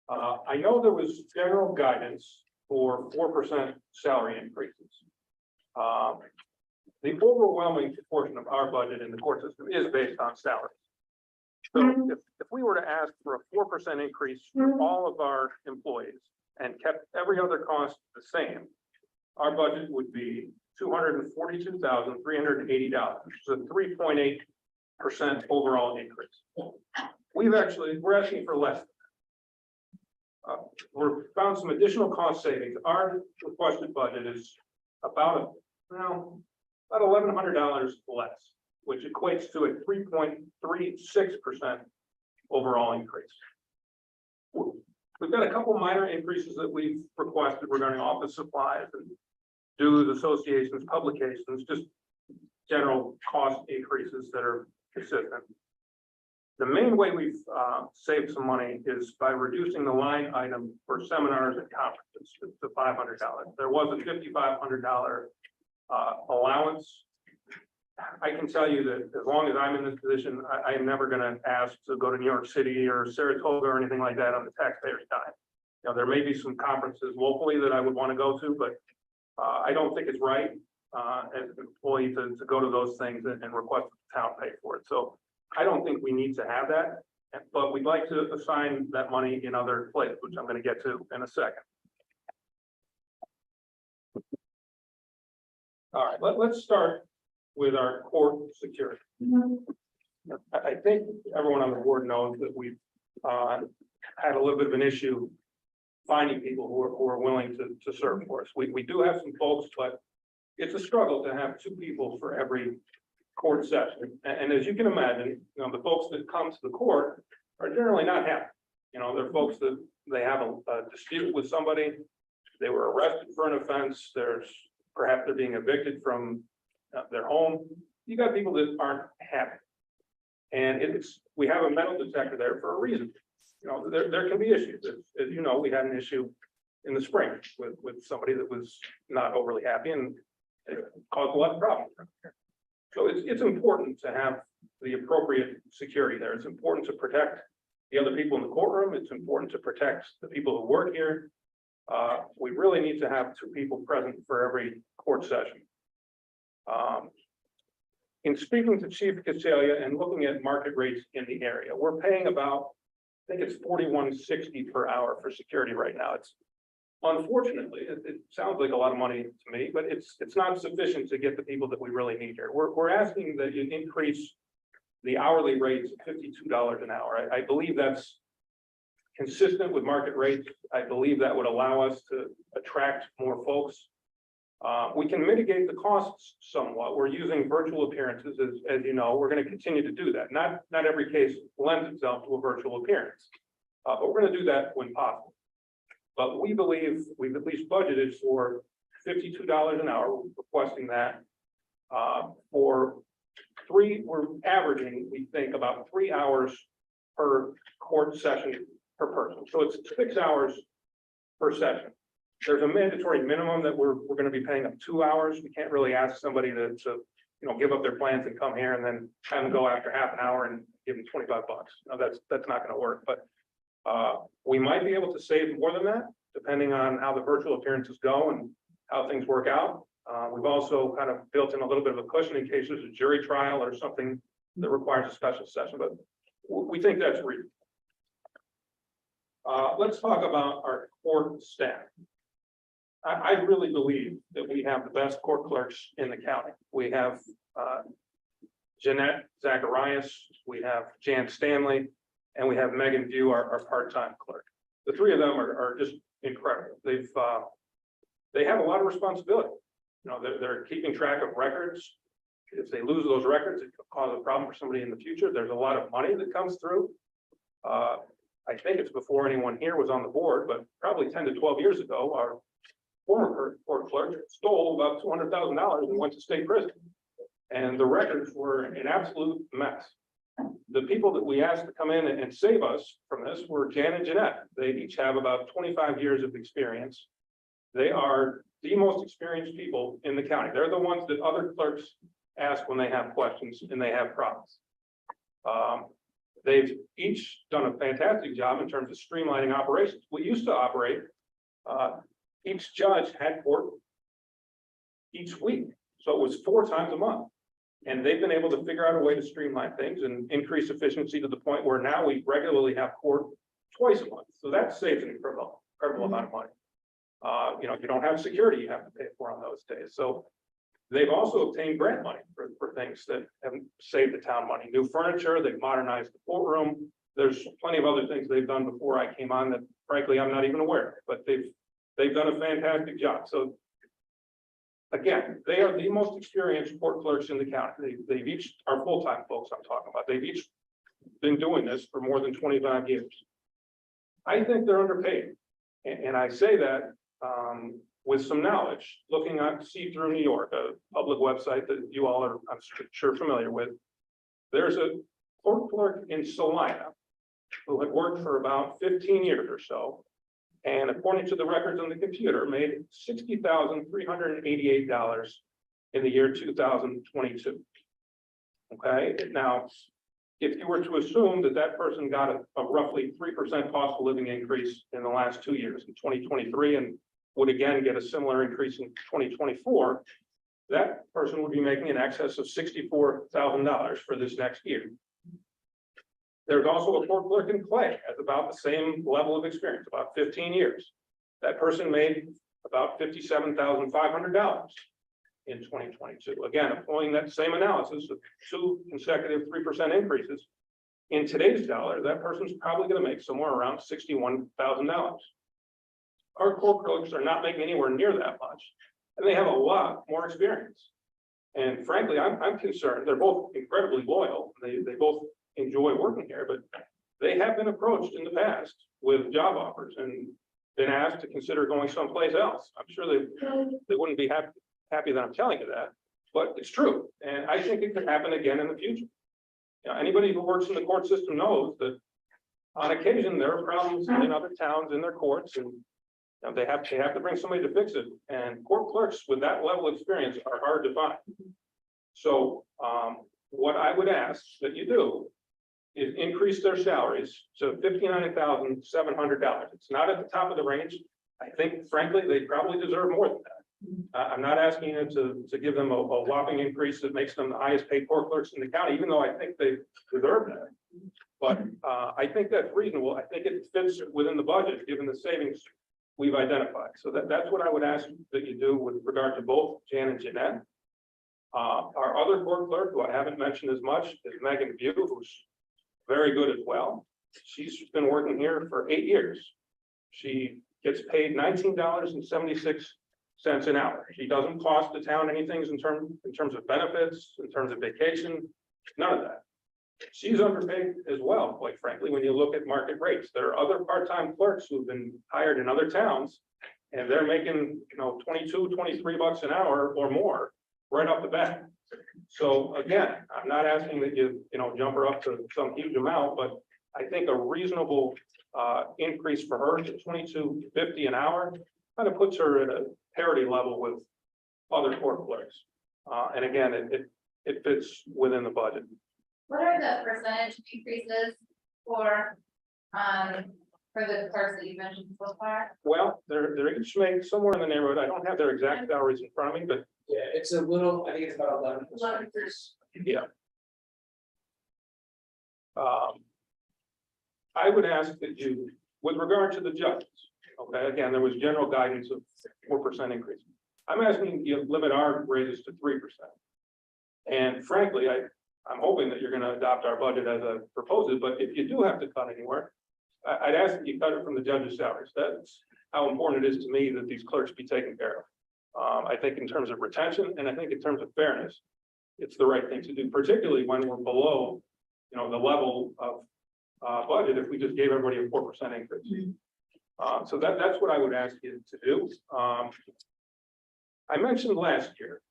I know there was general guidance for 4% salary increases. The overwhelming portion of our budget in the court system is based on salaries. So if we were to ask for a 4% increase for all of our employees and kept every other cost the same, our budget would be $242,380, which is a 3.8% overall increase. We're asking for less. We've found some additional cost savings. Our requested budget is about $1,100 less, which equates to a 3.36% overall increase. We've got a couple minor increases that we've requested regarding office supplies and dues, associations, publications, just general cost increases that are consistent. The main way we've saved some money is by reducing the line item for seminars and conferences to $500. There was a $5,500 allowance. I can tell you that as long as I'm in this position, I am never going to ask to go to New York City or Saratoga or anything like that on the taxpayer's dime. There may be some conferences locally that I would want to go to, but I don't think it's right as an employee to go to those things and request the town pay for it. So I don't think we need to have that, but we'd like to assign that money in other places, which I'm going to get to in a second. All right, let's start with our court security. I think everyone on the board knows that we've had a little bit of an issue finding people who are willing to serve for us. We do have some folks, but it's a struggle to have 2 people for every court session. And as you can imagine, the folks that come to the court are generally not happy. They're folks that they have a dispute with somebody, they were arrested for an offense, perhaps they're being evicted from their home. You got people that aren't happy. And we have a metal detector there for a reason. There can be issues. As you know, we had an issue in the spring with somebody that was not overly happy and it caused a lot of problems. So it's important to have the appropriate security there. It's important to protect the other people in the courtroom. It's important to protect the people who work here. We really need to have 2 people present for every court session. In speaking to Chief Casalia and looking at market rates in the area, we're paying about, I think it's $41.60 per hour for security right now. Unfortunately, it sounds like a lot of money to me, but it's not sufficient to get the people that we really need here. We're asking that you increase the hourly rates to $52 an hour. I believe that's consistent with market rates. I believe that would allow us to attract more folks. We can mitigate the costs somewhat. We're using virtual appearances, as you know. We're going to continue to do that. Not every case lends itself to a virtual appearance, but we're going to do that when possible. But we believe we've at least budgeted for $52 an hour, we're requesting that. We're averaging, we think, about 3 hours per court session per person. So it's 6 hours per session. There's a mandatory minimum that we're gonna be paying up 2 hours. We can't really ask somebody to, give up their plans and come here and then have them go after half an hour and give them $25. No, that's not gonna work, but we might be able to save more than that, depending on how the virtual appearances go and how things work out. We've also kind of built in a little bit of a cushion in case there's a jury trial or something that requires a special session, but we think that's reasonable. Let's talk about our court staff. I really believe that we have the best court clerks in the county. We have Jeanette Zacharias, we have Jan Stanley, and we have Megan View, our part-time clerk. The three of them are just incredible. They have a lot of responsibility. They're keeping track of records. If they lose those records, it could cause a problem for somebody in the future. There's a lot of money that comes through. I think it's before anyone here was on the board, but probably 10 to 12 years ago, our former court clerk stole about $200,000 and went to state prison. And the records were an absolute mess. The people that we asked to come in and save us from this were Jan and Jeanette. They each have about 25 years of experience. They are the most experienced people in the county. They're the ones that other clerks ask when they have questions and they have problems. They've each done a fantastic job in terms of streamlining operations. We used to operate, each judge had court each week. So it was 4 times a month. And they've been able to figure out a way to streamline things and increase efficiency to the point where now we regularly have court twice a month. So that saves an incredible amount of money. You don't have security you have to pay for on those days. So they've also obtained grant money for things that have saved the town money. New furniture, they've modernized the courtroom. There's plenty of other things they've done before I came on that frankly, I'm not even aware of, but they've done a fantastic job. So again, they are the most experienced court clerks in the county. They've each, our full-time folks I'm talking about, they've each been doing this for more than 25 years. I think they're underpaid. And I say that with some knowledge, looking at See Through New York, a public website that you all are, I'm sure, familiar with. There's a court clerk in Salina who had worked for about 15 years or so. And according to the records on the computer, made $60,388 in the year 2022. Okay, now, if you were to assume that that person got a roughly 3% cost of living increase in the last 2 years, in 2023, and would again get a similar increase in 2024, that person would be making in excess of $64,000 for this next year. There's also a court clerk in Clay at about the same level of experience, about 15 years. That person made about $57,500 in 2022. Again, employing that same analysis of 2 consecutive 3% increases. In today's dollar, that person's probably going to make somewhere around $61,000. Our court clerks are not making anywhere near that much, and they have a lot more experience. And frankly, I'm concerned. They're both incredibly loyal. They both enjoy working here, but they have been approached in the past with job offers and been asked to consider going someplace else. I'm sure they wouldn't be happy that I'm telling you that, but it's true. And I think it could happen again in the future. Anybody who works in the court system knows that on occasion there are problems in other towns in their courts, and they have to bring somebody to fix it. And court clerks with that level of experience are hard to find. So what I would ask that you do is increase their salaries to $59,700. It's not at the top of the range. I think frankly, they probably deserve more than that. I'm not asking you to give them a whopping increase that makes them the highest paid court clerks in the county, even though I think they deserve that. But I think that's reasonable. I think it fits within the budget, given the savings we've identified. So that's what I would ask that you do with regard to both Jan and Jeanette. Our other court clerk, who I haven't mentioned as much, is Megan View, who's very good as well. She's been working here for 8 years. She gets paid $19.76 an hour. She doesn't cost the town anything in terms of benefits, in terms of vacation, none of that. she's underpaid as well, quite frankly, when you look at market rates. There are other part-time clerks who've been hired in other towns. And they're making, 22, 23 bucks an hour or more right off the bat. So again, I'm not asking that you jump her up to some huge amount, but I think a reasonable increase for her to $22.50 an hour kind of puts her at a parity level with other court clerks. And again, it fits within the budget. What are the percentage increases for the clerks that you mentioned so far? Well, they're each make somewhere in the neighborhood. I don't have their exact salaries in front of me, but Yeah, it's a little, I think it's about 11%. 11%. yeah. I would ask that you, with regard to the judges, okay, again, there was general guidance of 4% increase. I'm asking you to limit our raises to 3%. And frankly, I'm hoping that you're gonna adopt our budget as I propose it, but if you do have to cut anywhere, I'd ask that you cut it from the judges' salaries. That's how important it is to me that these clerks be taken care of. I think in terms of retention, and I think in terms of fairness, it's the right thing to do, particularly when we're below, the level of budget, if we just gave everybody a 4% increase. So that's what I would ask you to do. I mentioned last year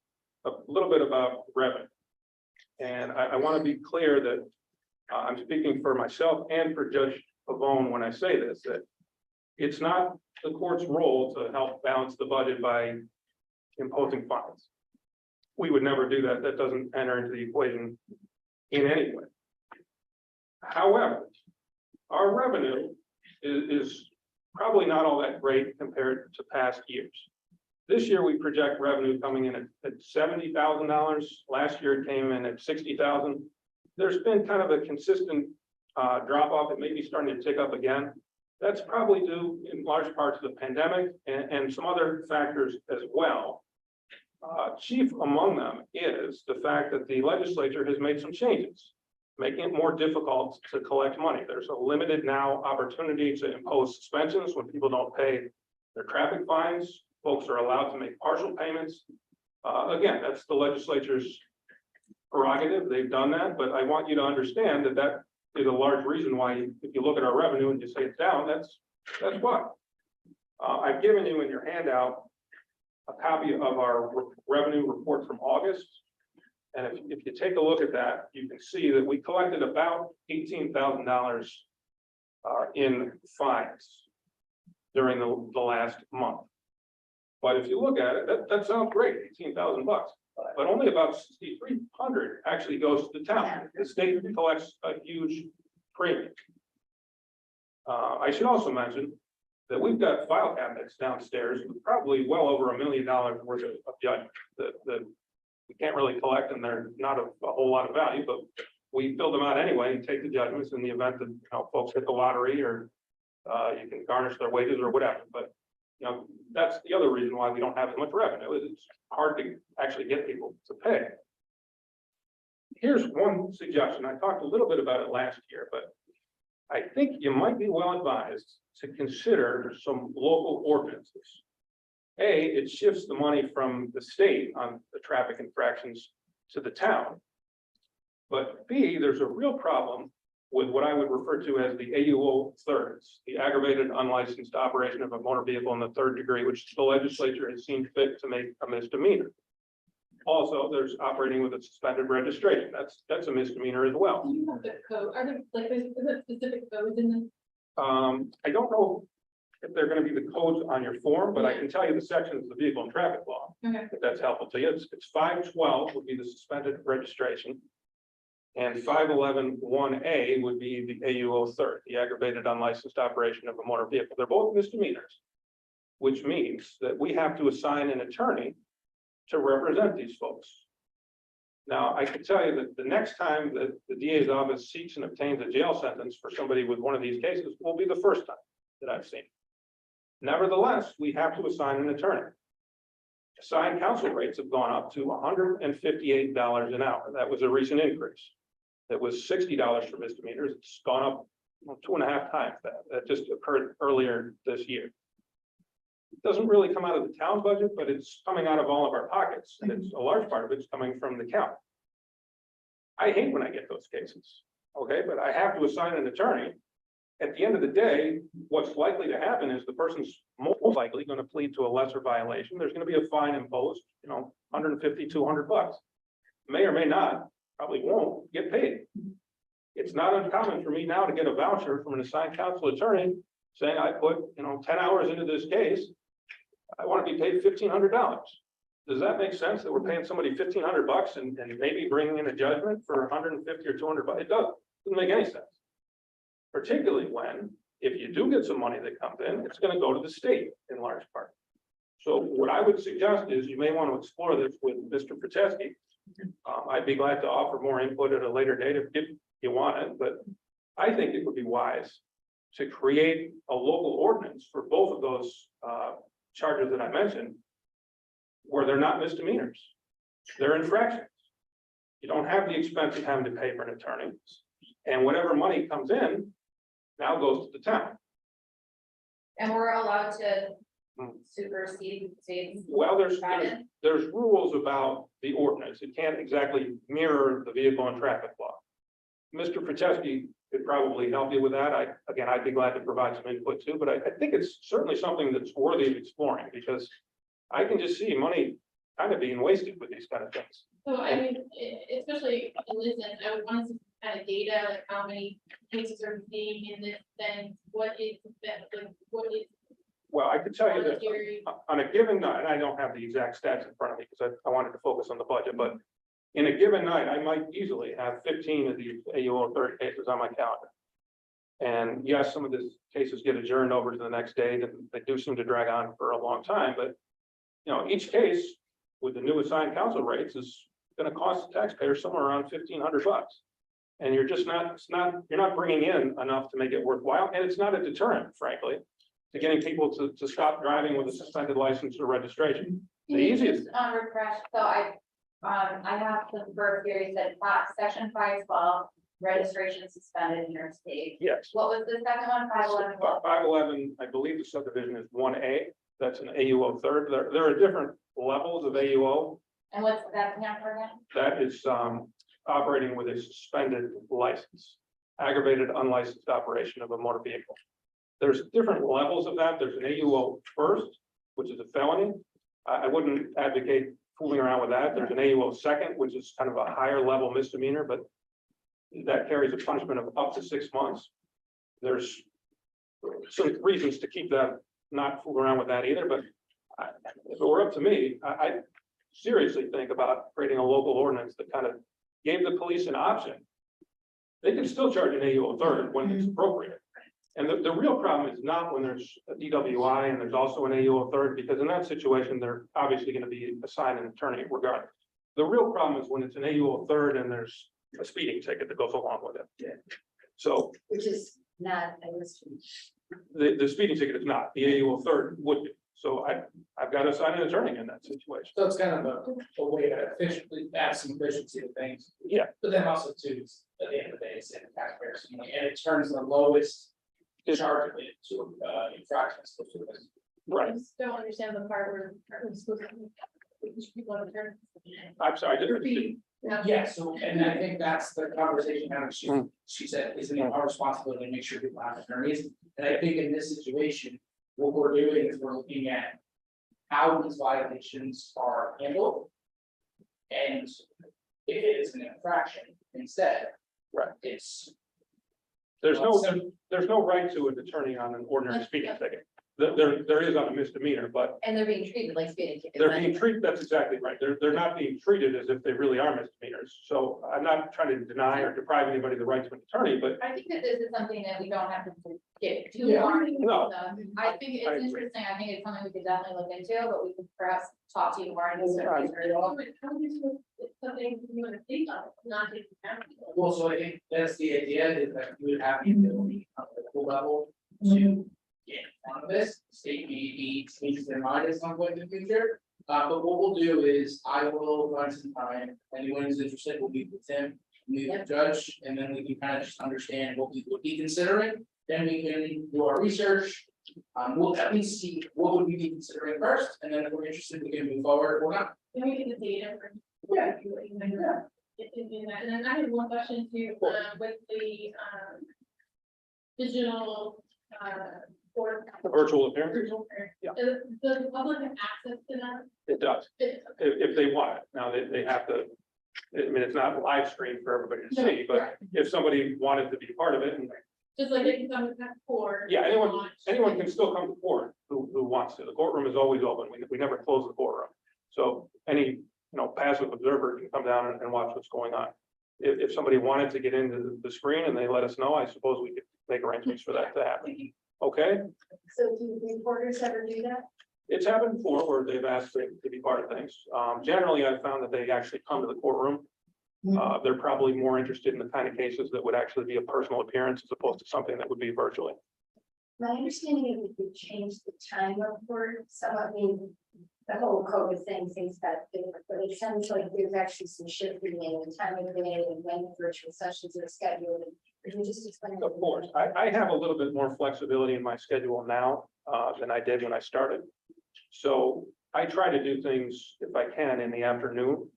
a little bit about revenue. And I want to be clear that I'm speaking for myself and for Judge Pavone when I say this, that it's not the court's role to help balance the budget by imposing fines. We would never do that. That doesn't enter into the equation in any way. However, our revenue is probably not all that great compared to past years. This year, we project revenue coming in at $70,000. Last year, it came in at $60,000. There's been kind of a consistent drop off. It may be starting to tick up again. That's probably due in large part to the pandemic and some other factors as well. Chief among them is the fact that the legislature has made some changes, making it more difficult to collect money. There's a limited now opportunity to impose suspensions when people don't pay their traffic fines. Folks are allowed to make partial payments. Again, that's the legislature's prerogative. They've done that, but I want you to understand that that is a large reason why, if you look at our revenue and you say it's down, that's why. I've given you in your handout a copy of our revenue report from August. And if you take a look at that, you can see that we collected about $18,000 in fines during the last month. But if you look at it, that sounds great, 18,000 bucks, but only about 6,300 actually goes to the town. The state collects a huge premium. I should also mention that we've got file cabinets downstairs with probably well over $1 million worth of judgments that we can't really collect, and they're not a whole lot of value, but we fill them out anyway and take the judgments in the event that folks hit the lottery, or you can garnish their wages or whatever. But that's the other reason why we don't have as much revenue. It's hard to actually get people to pay. Here's one suggestion. I talked a little bit about it last year, but I think you might be well advised to consider some local ordinances. A, it shifts the money from the state on the traffic infractions to the town. But B, there's a real problem with what I would refer to as the AUO thirds, the aggravated unlicensed operation of a motor vehicle in the third degree, which the legislature has seen fit to make a misdemeanor. Also, there's operating with a suspended registration. That's a misdemeanor as well. Do you have the code? Are there, is it specific codes in this? I don't know if they're going to be the codes on your form, but I can tell you the sections of the vehicle and traffic law. Okay. If that's helpful to you. It's 512 would be the suspended registration. And 511(1)A would be the AUO third, the aggravated unlicensed operation of a motor vehicle. They're both misdemeanors, which means that we have to assign an attorney to represent these folks. Now, I can tell you that the next time that the DA's office seeks and obtains a jail sentence for somebody with one of these cases will be the first time that I've seen. Nevertheless, we have to assign an attorney. Assigned counsel rates have gone up to $158 an hour. That was a recent increase. That was $60 for misdemeanors. It's gone up 2.5 times that. That just occurred earlier this year. It doesn't really come out of the town budget, but it's coming out of all of our pockets. And it's a large part of it's coming from the county. I hate when I get those cases. Okay, but I have to assign an attorney. At the end of the day, what's likely to happen is the person's most likely gonna plead to a lesser violation. There's gonna be a fine imposed, $150, $200. May or may not, probably won't get paid. It's not uncommon for me now to get a voucher from an assigned counsel attorney saying I put, 10 hours into this case. I want to be paid $1,500. Does that make sense that we're paying somebody $1,500 and maybe bringing in a judgment for $150 or $200? It doesn't make any sense. Particularly when, if you do get some money that comes in, it's going to go to the state in large part. So what I would suggest is you may want to explore this with Mr. Proteski. I'd be glad to offer more input at a later date if you want it, but I think it would be wise to create a local ordinance for both of those charges that I mentioned, where they're not misdemeanors, they're infractions. You don't have the expense of having to pay for an attorney, and whatever money comes in now goes to the town. And we're allowed to supersede states. Well, there's rules about the ordinance. It can't exactly mirror the vehicle and traffic law. Mr. Proteski could probably help you with that. I'd be glad to provide some input too, but I think it's certainly something that's worthy of exploring, because I can just see money kind of being wasted with these kind of things. So I mean, especially in this sense, I would want to see kind of data, like how many cases are being in this, then what is that, like, what is Well, I could tell you that voluntary? on a given night, and I don't have the exact stats in front of me because I wanted to focus on the budget, but in a given night, I might easily have 15 of these AUO 30 cases on my calendar. And yes, some of these cases get adjourned over to the next day, and they do seem to drag on for a long time, but each case with the new assigned counsel rates is going to cost the taxpayer somewhere around $1,500. And you're just you're not bringing in enough to make it worthwhile, and it's not a deterrent, frankly, to getting people to stop driving with a suspended license or registration. The easiest. Refresh, so I have the first series that section 512, registration suspended in your state. Yes. What was the second one? 511. 511, I believe the subdivision is 1A. That's an AUO third. There are different levels of AUO. And what's that number again? That is operating with a suspended license, aggravated unlicensed operation of a motor vehicle. There's different levels of that. There's an AUO first, which is a felony. I wouldn't advocate fooling around with that. There's an AUO second, which is kind of a higher level misdemeanor, but that carries a punishment of up to 6 months. There's some reasons to keep that, not fool around with that either, but if it were up to me, I seriously think about creating a local ordinance that kind of gave the police an option. They can still charge an AUO third when it's appropriate. And the real problem is not when there's a DWI and there's also an AUO third, because in that situation, they're obviously going to be assigned an attorney regardless. The real problem is when it's an AUO third and there's a speeding ticket that goes along with it. Yeah. So Which is not a mystery. the speeding ticket is not, the AUO third would be. So I've got to assign an attorney in that situation. So it's kind of a way to efficiently add some efficiency to things. Yeah. But then also too, it's, at the end of the day, it's in taxpayers, and it turns the lowest charge related to infractions. Right. I just don't understand the part where we're supposed to. People on the turn. I'm sorry, I didn't. Yeah, so, and I think that's the conversation kind of, she said, isn't it our responsibility to make sure people have attorneys? And I think in this situation, what we're doing is we're looking at how these violations are handled. And if it is an infraction instead. Right. It's. There's no right to an attorney on an ordinary speeding ticket. There is on a misdemeanor, but And they're being treated like speeding tickets. they're being treated, that's exactly right. They're not being treated as if they really are misdemeanors. So I'm not trying to deny or deprive anybody the right to an attorney, but I think that this is something that we don't have to get too Yeah. far into. No. I think it's I agree. interesting. I think it's something we could definitely look into, but we could perhaps talk to you more. And It's something you want to think of, not just. Well, so I think that's the idea, is that you would have the ability at the local level to get in front of this, state maybe changes their mind at some point in the future. But what we'll do is I will run some time, anyone who's interested, will meet with him, meet with the judge, and then we can kind of just understand what we would be considering. Then we can do our research. We'll at least see what would we be considering first, and then if we're interested, we can move forward or not. Then we get the data for. Yeah. in that, and then I have one question too, with the, digital, or. The virtual appearance, Virtual fair. Yeah. Does the public have access to that? it does, if they want it. Now, they have to, I mean, it's not live streamed for everybody to see, but if somebody wanted to be part of it, and Just like they can come to that court. yeah, anyone can still come to court who wants to. The courtroom is always open. We never close the courtroom. So any, passive observer can come down and watch what's going on. If somebody wanted to get into the screen and they let us know, I suppose we could make arrangements for that to happen. Okay? So do reporters ever do that? It's happened before where they've asked to be part of things. Generally, I've found that they actually come to the courtroom. They're probably more interested in the kind of cases that would actually be a personal appearance as opposed to something that would be virtually. My understanding is that we changed the time of court, I mean, the whole COVID thing seems that different, but it sounds like there's actually some shifting in the time of the day and when virtual sessions are scheduled. Could you just explain? Of course, I have a little bit more flexibility in my schedule now than I did when I started. So I try to do things, if I can, in the afternoon.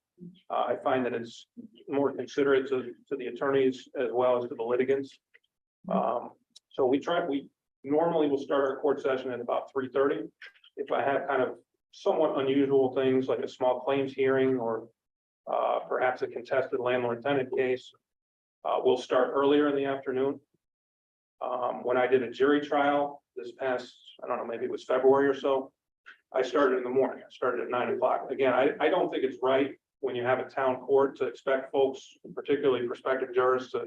I find that it's more considerate to the attorneys as well as to the litigants. So we normally will start our court session at about 3:30. If I have kind of somewhat unusual things like a small claims hearing or perhaps a contested landlord-tenant case, we'll start earlier in the afternoon. When I did a jury trial this past, I don't know, maybe it was February or so, I started in the morning. I started at 9 o'clock. Again, I don't think it's right when you have a town court to expect folks, particularly prospective jurors, to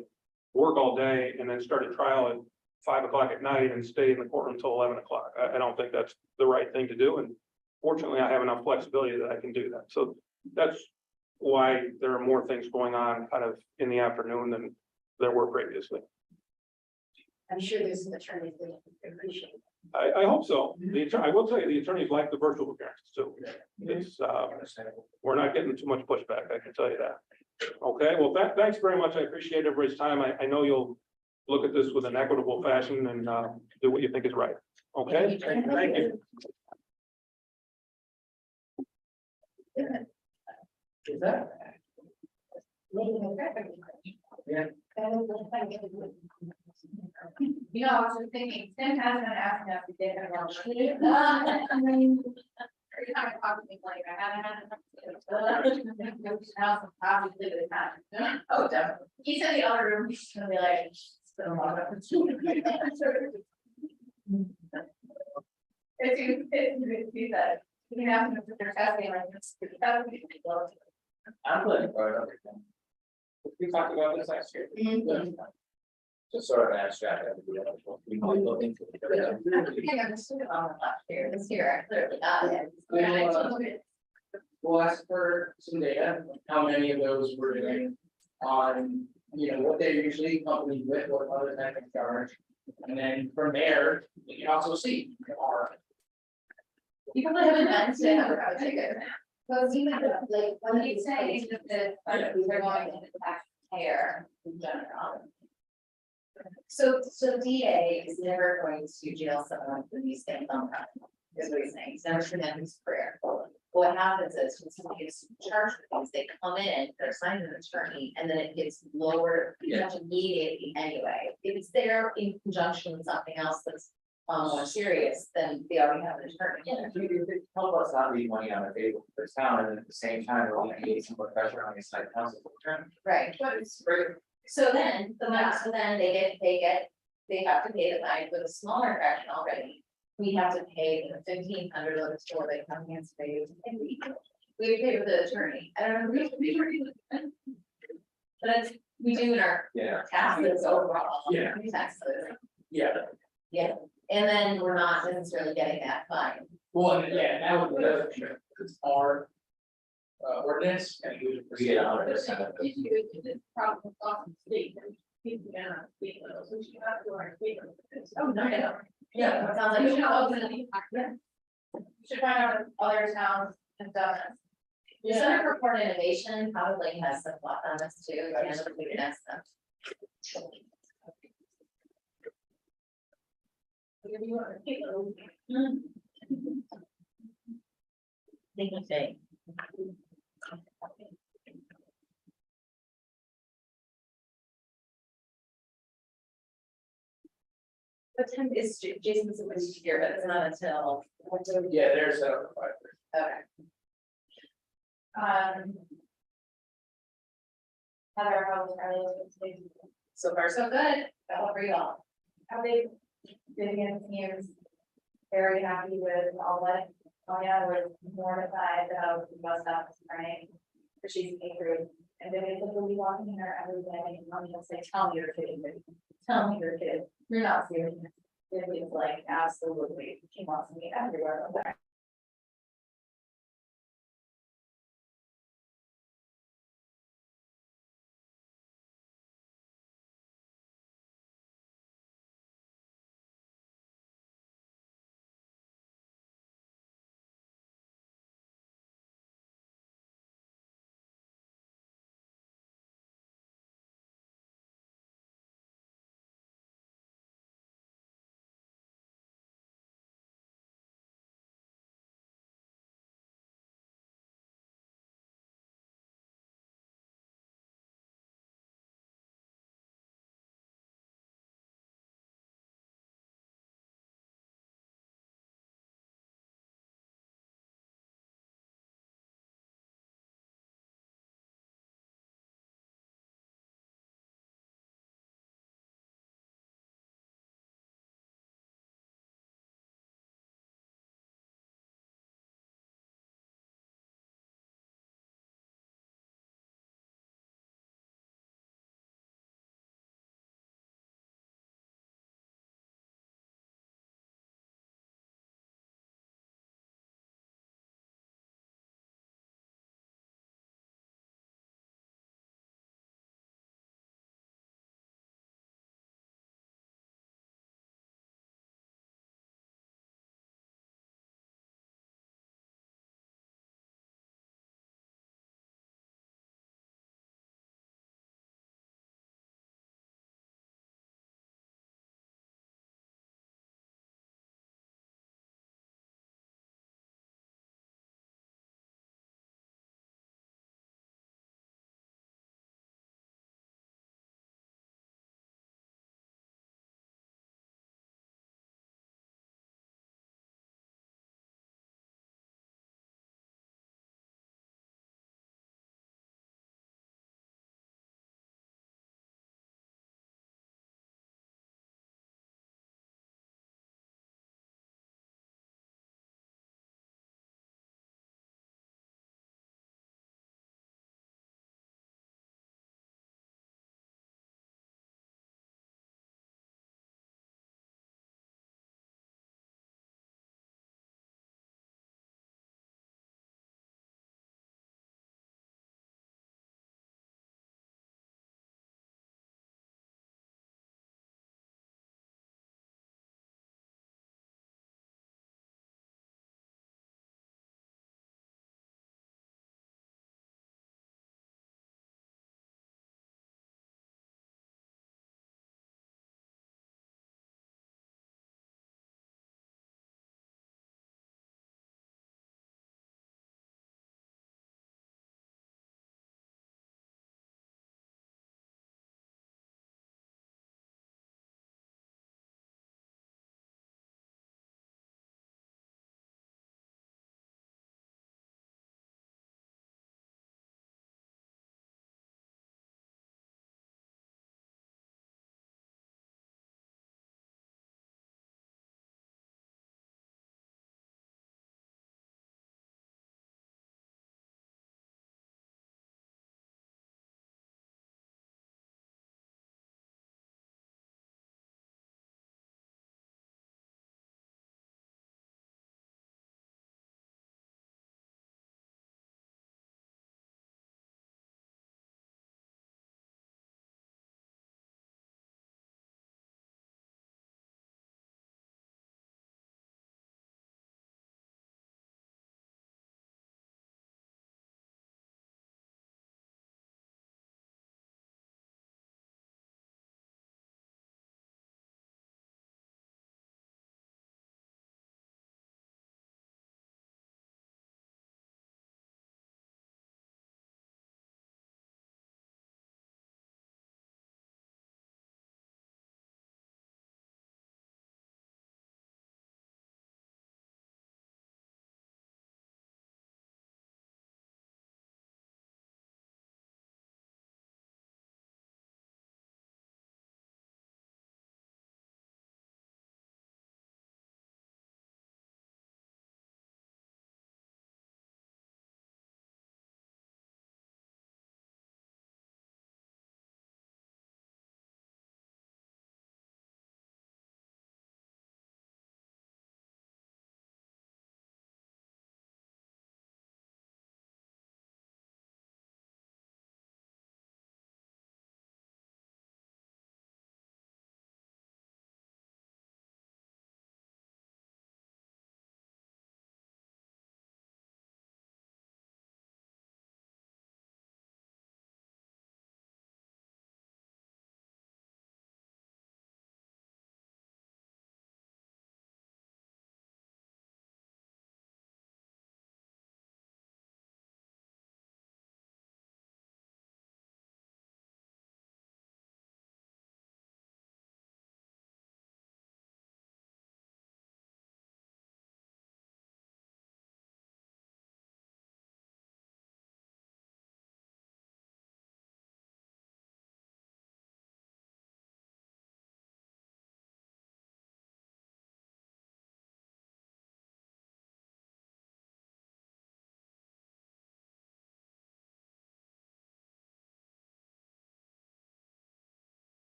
work all day and then start a trial at 5 o'clock at night and stay in the courtroom until 11 o'clock. I don't think that's the right thing to do. And fortunately, I have enough flexibility that I can do that. So that's why there are more things going on kind of in the afternoon than there were previously. I'm sure there's some attorneys that appreciate it. I hope so. I will tell you, the attorneys like the virtual appearances too. It's, we're not getting too much pushback, I can tell you that. Okay, well, thanks very much. I appreciate everybody's time. I know you'll look at this with an equitable fashion and do what you think is right. Okay, thank you. Is that? Yeah. You know, I was just thinking, Tim has been asking us to get him on. Every time I talk to me, like, I haven't had. Obviously, the time. Oh, definitely. He said the other room, he's gonna be like. "It's been a lot of-" If you see that, you can ask him if they're testing like this. I'm glad you brought it up again. We talked about this last year. Just sort of an abstract. We might look into it. I think I understood it on the last year, this year, I clearly got it. We'll ask for some data, how many of those were doing on, what they're usually accompanied with, what other type of charge. And then from there, we can also see, You probably have events, they have a ticket. Well, even like, When you say that they're going into taxpayer in general. So DA is never going to jail someone for these things on time, is what he's saying, he's never seen that in his career. What happens is when somebody gets charged with these, they come in, they're assigned an attorney, and then it gets lowered pretty much immediately anyway. If it's there in conjunction with something else that's more serious, then they already have an attorney. Help us not leave money on the table for the town, and at the same time, we're only creating some more pressure on the side council. Right, but it's great. So then, they have to pay the fine for the smaller fraction already. We have to pay the 1,500 before they come in, pay. We pay for the attorney, I don't know, we have to pay for the attorney. But it's, we do in our Yeah. taxes overall. Yeah. Taxes, yeah. yeah, and then we're not necessarily getting that fine. Well, and yeah, that would, it's our ordinance, and we get 100% of If you get this problem with Boston State, then people cannot speak of those, we should have to learn. Oh, no, no. Yeah, it sounds like. We we should should all all be do in the- Yeah. We should find out if other towns have done this. The Center for Port Innovation probably has some thought on this too, and we can ask them. If you want to take a look. They can say. What time is Jason's supposed to here, but it's not until. Yeah, there's a. Okay. Heather, how was Charlie? So far, so good. That'll bring all. How they, Vivian seems very happy with all that. Oh yeah, was mortified about the bus stop this morning. But she's through, and Vivian will be walking her every day, and mommy will say, tell me you're kidding, Vivian. Tell me you're kidding, you're not serious. Vivian's like, absolutely, she wants me everywhere.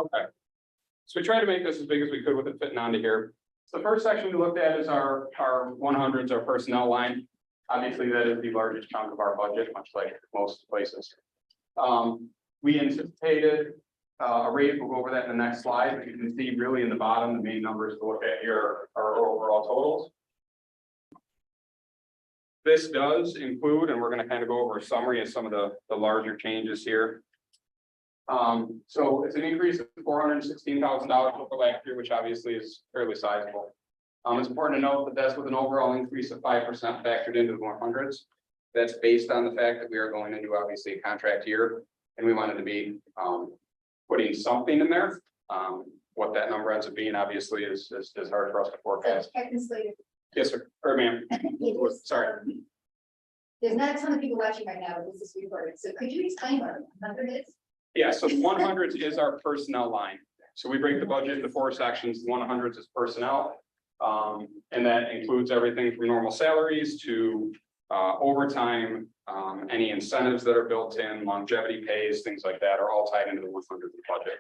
Okay. So we tried to make this as big as we could with it fitting onto here. So the first section we looked at is our 100s, our personnel line. Obviously, that is the largest chunk of our budget, much like most places. We anticipated a raise, we'll go over that in the next slide, but you can see really in the bottom, the main numbers to look at here are overall totals. This does include, and we're going to kind of go over a summary of some of the larger changes here. So it's an increase of $416,000 over last year, which obviously is fairly sizable. It's important to note that that's with an overall increase of 5% factored into the 100s. That's based on the fact that we are going into obviously a contract year, and we wanted to be putting something in there. What that number ends up being obviously is hard for us to forecast. Yes, sir. Or ma'am. Sorry. There's not a ton of people watching right now, but this is recorded, so could you explain what a 100 is? Yeah, so the 100s is our personnel line. So we break the budget into 4 sections. The 100s is personnel. And that includes everything from normal salaries to overtime, any incentives that are built in, longevity pays, things like that are all tied into the 100s budget.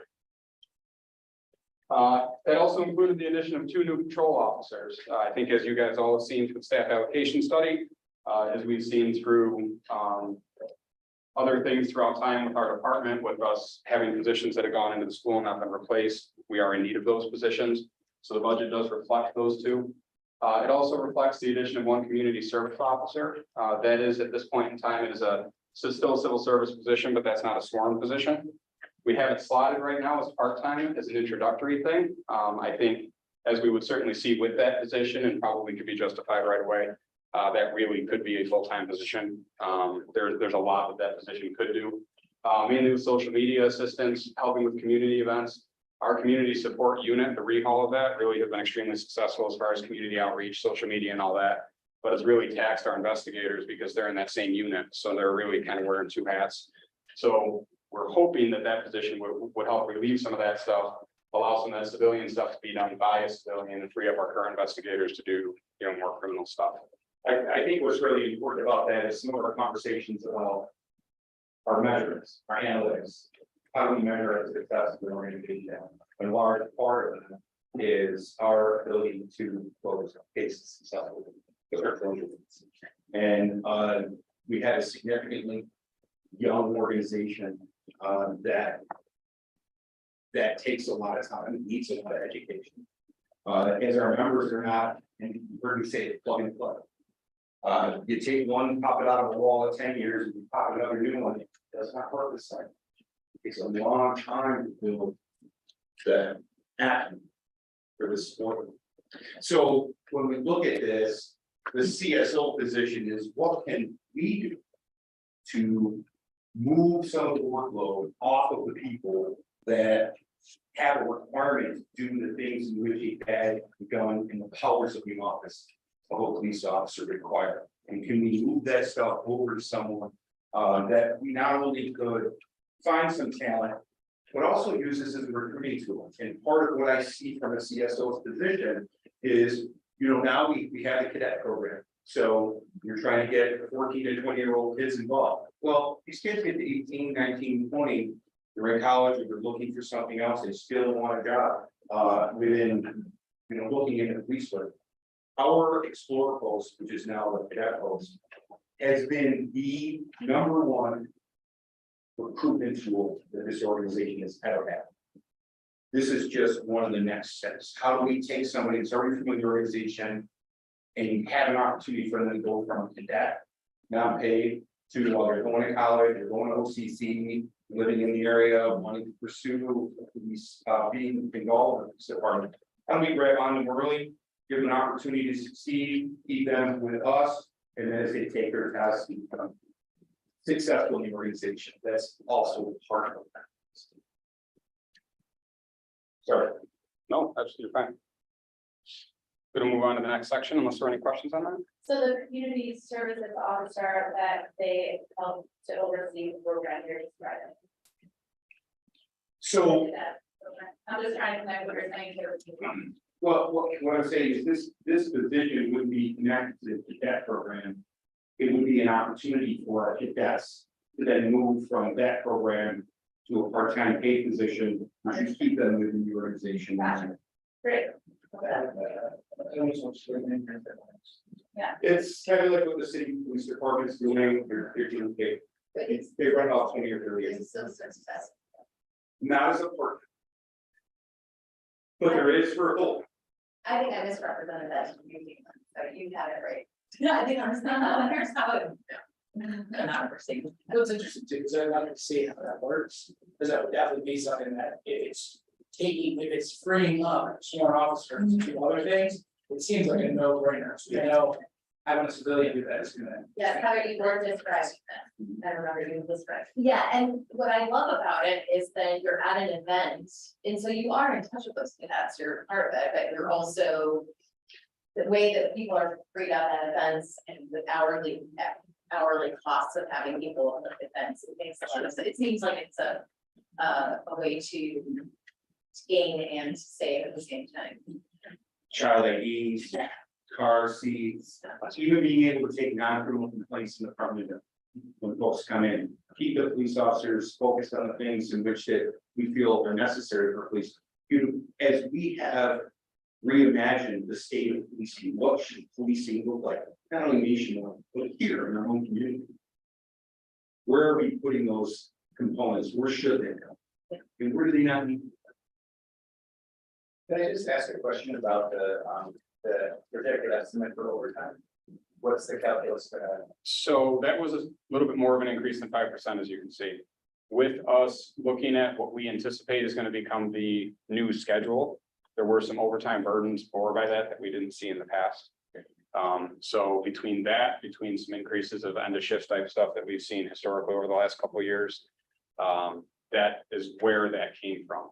That also included the addition of 2 new patrol officers. I think as you guys all have seen through the staff allocation study, as we've seen through other things throughout time with our department, with us having positions that have gone into the school and not been replaced, we are in need of those positions. So the budget does reflect those 2. It also reflects the addition of 1 community service officer. That is at this point in time, it is still a civil service position, but that's not a sworn position. We have it slotted right now as part-time as an introductory thing. I think as we would certainly see with that position and probably could be justified right away, that really could be a full-time position. There's a lot that position could do. Mainly with social media assistance, helping with community events. Our community support unit, the rehaul of that, really have been extremely successful as far as community outreach, social media and all that. But it's really taxed our investigators because they're in that same unit. So they're really kind of wearing 2 hats. So we're hoping that that position would help relieve some of that stuff, allow some of that civilian stuff to be done by a civilian and free up our current investigators to do, more criminal stuff. I think what's really important about that is some of our conversations about our measurements, our analytics. How do we measure our success of an organization? And a large part of it is our ability to close cases successfully. And we have a significantly young organization that takes a lot of time and needs a lot of education. As our members are not, and you heard me say it, plug and play. You take one, pop it out of a wall at 10 years, and you pop another new one, it does not work the same. It takes a long time to build the action for this sport. So when we look at this, the CSO position is what can we do to move some of the workload off of the people that have a requirement to do the things in which he had done in the powers of the office of a police officer require. And can we move that stuff over to someone that we not only could find some talent, but also use this as a recruiting tool. And part of what I see from a CSO's position is, now we have a cadet program. So you're trying to get 14 to 20-year-old kids involved. Well, these kids get to 18, 19, 20, they're in college or they're looking for something else, they still want a job within, looking into the police work. Our Explorer post, which is now a cadet post, has been the #1 recruitment tool that this organization has ever had. This is just one of the next steps. How do we take somebody that's already from the organization and have an opportunity for them to go from cadet, not paid, to they're going to college, they're going to OCC, living in the area, wanting to pursue these, being involved in this department. How do we grab on them early, give them an opportunity to succeed, keep them with us, and then as they take their tasks, become successful in the organization? That's also part of that. Sorry. No, absolutely fine. Gonna move on to the next section unless there are any questions on that. So the community services officer that they help to oversee the program you're describing. So, I'm just trying to connect what you're saying here. well, what I'm saying is this position would be connected to the cadet program. It would be an opportunity for our cadets to then move from that program to a part-time paid position, you should keep them within the organization. Gotcha. Great. It's kind of like what the city police department is doing, they're doing, But it's, they run off 20 or 30 years, it's still successful. not as important. But there is for both. I think I misrepresented that, so you had it right. Yeah, I think I'm not, here's how it. Not perceived. What's interesting too, is I'd like to see how that works, because that would definitely be something that if it's freeing up sworn officers to do other things, it seems like a no-brainer, so you know, having a civilian do that is gonna. Yeah, how you were describing that. I remember you described. Yeah, and what I love about it is that you're at an event, and so you are in touch with those cadets, you're part of it, but you're also. The way that people are freed up at events and the hourly costs of having people at the events, it makes a lot of sense. It seems like it's a way to gain and save at the same time. Child IDs, car seats, even being able to take non-criminal complaints in the front window. When folks come in, keep the police officers focused on the things in which that we feel are necessary for police. As we have reimagined the state of policing, what should policing look like, not only nationwide, but here in our own community? Where are we putting those components? Where should they go? And where do they not need? Can I just ask a question about the projected estimate for overtime? What's the calculus for that? So that was a little bit more of an increase than 5%, as you can see. With us looking at what we anticipate is going to become the new schedule, there were some overtime burdens bore by that we didn't see in the past. So between some increases of end of shift type stuff that we've seen historically over the last couple of years, that is where that came from.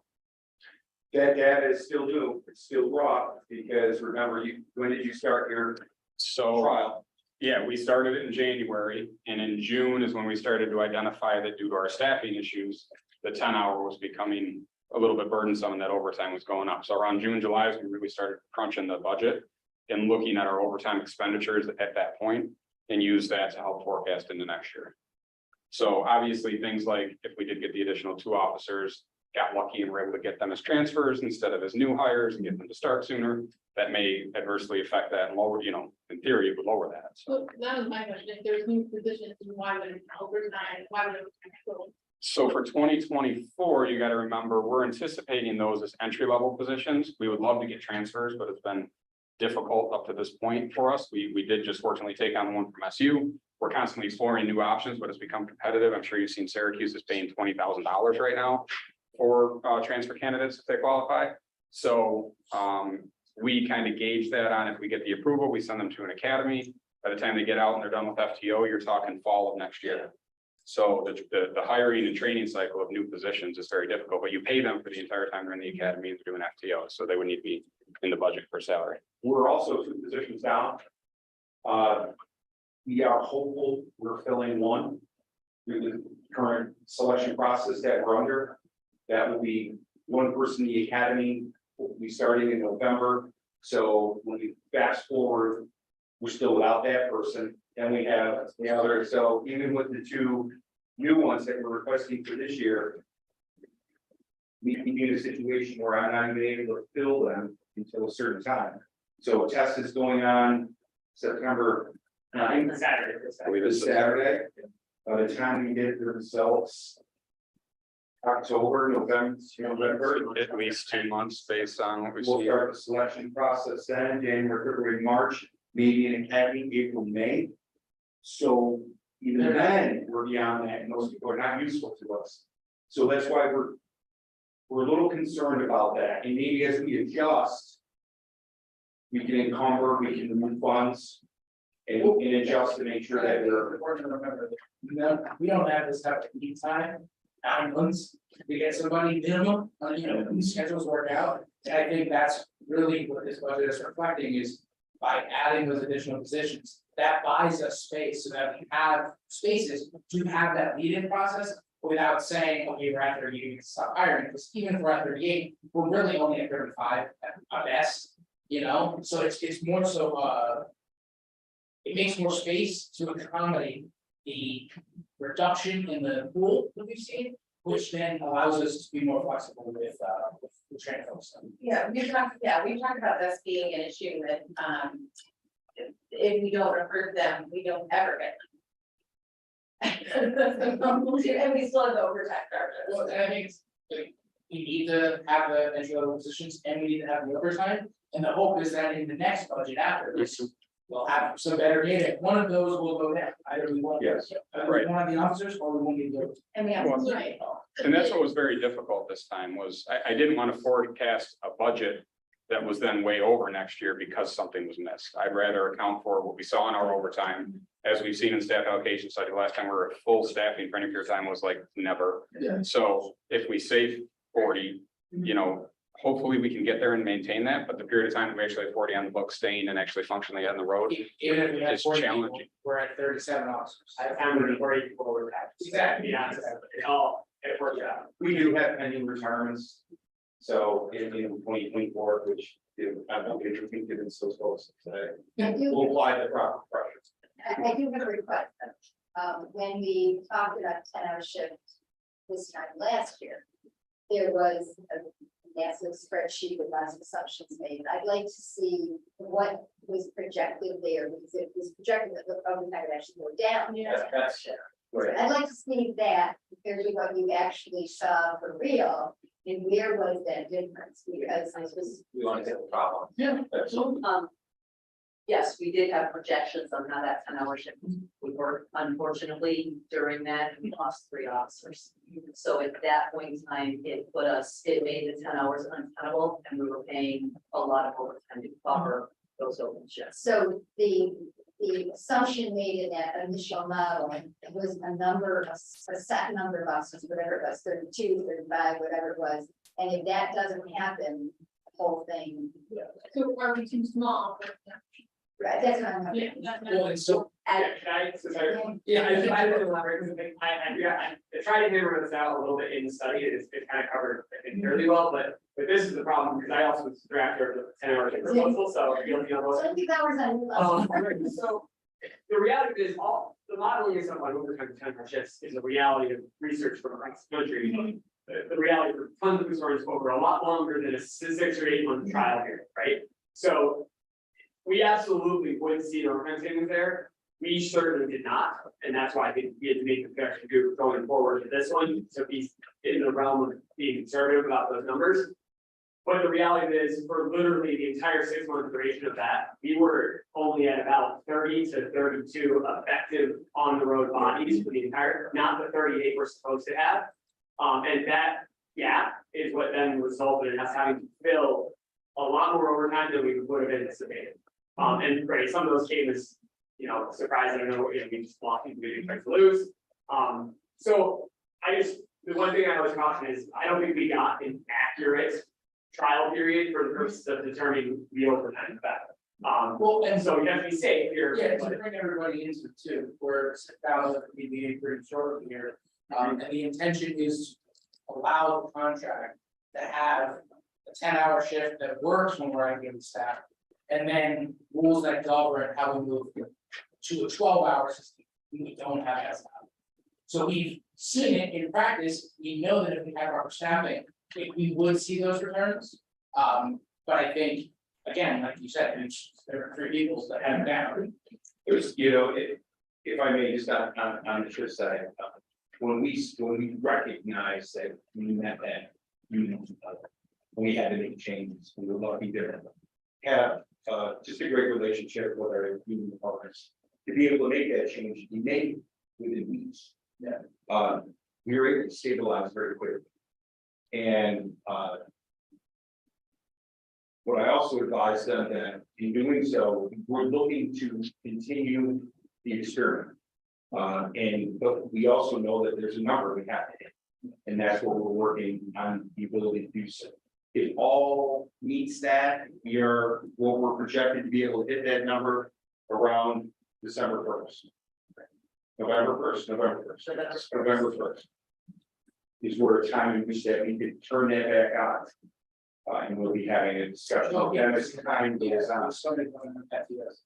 That data is still new, it's still raw, because remember, when did you start your So trial? yeah, we started it in January, and in June is when we started to identify that due to our staffing issues, the 10-hour was becoming a little bit burdensome and that overtime was going up. So around June, July, we really started crunching the budget and looking at our overtime expenditures at that point and use that to help forecast into next year. So obviously, things like if we did get the additional 2 officers, got lucky and were able to get them as transfers instead of as new hires and get them to start sooner, that may adversely affect that and lower, in theory, it would lower that. So. So that was my question, if there's new positions, why would it overtime, why would it go? So for 2024, you got to remember, we're anticipating those as entry-level positions. We would love to get transfers, but it's been difficult up to this point for us. We did just fortunately take on one from SU. We're constantly exploring new options, but it's become competitive. I'm sure you've seen Syracuse is paying $20,000 right now for transfer candidates if they qualify. So we kind of gauge that on if we get the approval, we send them to an academy. By the time they get out and they're done with FTO, you're talking fall of next year. So the hiring and training cycle of new positions is very difficult, but you pay them for the entire time they're in the academy and they're doing FTO, so they would need to be in the budget for salary. We're also 2 positions down. We are hopeful we're filling one through the current selection process that we're under. That will be 1 person in the academy, will be starting in November. So when we fast forward, we're still without that person. And we have the other, so even with the 2 new ones that we're requesting for this year, we can be in a situation where I'm not even able to fill them until a certain time. So a test is going on September 9th. Saturday. By the time we get the results, October, November. At least 2 months based on what we We'll see. start the selection process then, January, February, March, maybe in academy, April, May. So even then, we're beyond that, and those people are not useful to us. So that's why we're a little concerned about that, and maybe as we adjust, we can encumber, we can remove funds and adjust to make sure that we're. Important to remember that we don't have this type of lead time, 9 months to get somebody minimum, these schedules work out. And I think that's really what this budget is reflecting is by adding those additional positions, that buys us space so that we have spaces to have that lead-in process without saying, okay, we're at 38, we can stop hiring, because even if we're at 38, we're really only at 35 at best, so it's more so, it makes more space to accommodate the reduction in the pool that we've seen, which then allows us to be more flexible with the training folks. we've talked about this being an issue that, if we don't recruit them, we don't ever get them. And we still have the overtime charges. Well, and I think it's, like, we need to have the entry level positions and we need to have the overtime. And the hope is that in the next budget after this, we'll have some better data. One of those will go down. Either we won't. Yes. Either one of the officers or we won't need to. And we have. Well, Right. And that's what was very difficult this time was I didn't want to forecast a budget that was then way over next year because something was missed. I'd rather account for what we saw in our overtime. As we've seen in staff allocation study, last time we were at full staffing for any period of time was like never. Yeah. So if we save 40, you know, hopefully we can get there and maintain that, but the period of time we actually have 40 on the book staying and actually functioning on the road. Even if we have It's 40 people, challenging. we're at 37 officers. I found it where you over that. Exactly. Yeah, it worked out. We do have pending retirements. So in 2024, which I don't get your thinking it's so close. I do, We'll apply the proper pressure. I do have a request. When we talked about 10-hour shift this time last year, there was a massive spreadsheet with lots of assumptions made. I'd like to see what was projected there, because it was projected that the overtime would actually go down. That's right. I'd like to see that compared to what you actually saw for real, and where was that difference, because this was. We want to take the problem. Yeah. Absolutely. Yes, we did have projections on how that 10-hour shift would work. Unfortunately, during that, we lost 3 officers. So at that point in time, it made the 10 hours untenable, and we were paying a lot of overtime to cover those open shifts. So the assumption made in that initial model was a set number of officers, whatever it was, 32, 35, whatever it was. And if that doesn't happen, the whole thing, So are we too small? right, that's what I'm. Yeah, Well, and so, Can I, so sorry. yeah, I would elaborate, because I tried to hammer this out a little bit in the study, it's kind of covered, I think, fairly well, but this is the problem, because I also was the director of the 10-hour shift proposal, so you'll know. 20 hours on. So the reality is the modeling is something like overtime 10-hour shifts is a reality of research from across the country. The reality for tons of concerns over a lot longer than a 6 or 8 month trial period, right? So we absolutely would see the overtime savings there. We certainly did not, and that's why I think we had to make the correction going forward to this one, so he's in the realm of being conservative about those numbers. But the reality is, for literally the entire 6 month duration of that, we were only at about 30 to 32 effective on the road bodies for the entire, not the 38 we're supposed to have. And that gap is what then resulted in us having to fill a lot more overtime than we would have anticipated. And right, some of those came as, surprising, we just lost people we didn't expect to lose. So the one thing I always caution is, I don't think we got an accurate trial period for the purposes of determining the overtime effect. well, and So we have to be safe here. yeah, to bring everybody into it too, we're 6,000 we being pretty short here. And the intention is to allow the contract to have a 10-hour shift that works when we're at given staff. And then rules that govern how we move to a 12-hour system, we don't have that stuff. So we've seen it in practice, we know that if we have our staffing, we would see those returns. But I think, again, like you said, there are 3 people that have it down. It was, if I may, just on the shift side, when we recognize that we met that, we had to make changes, we were lucky to have just a great relationship with our union partners. To be able to make that change, we made it within weeks. Yeah. We were able to stabilize very quickly. And what I also advised them that in doing so, we're looking to continue the experiment. But we also know that there's a number we have to hit. And that's what we're working on, the ability to do so. It all meets that, what we're projected to be able to hit that number around December 1st. November 1st, November 1st. Is where a time in which that we could turn that back on. And we'll be having a discussion. Oh, yeah. As time goes on. Somebody wanna have that, yes.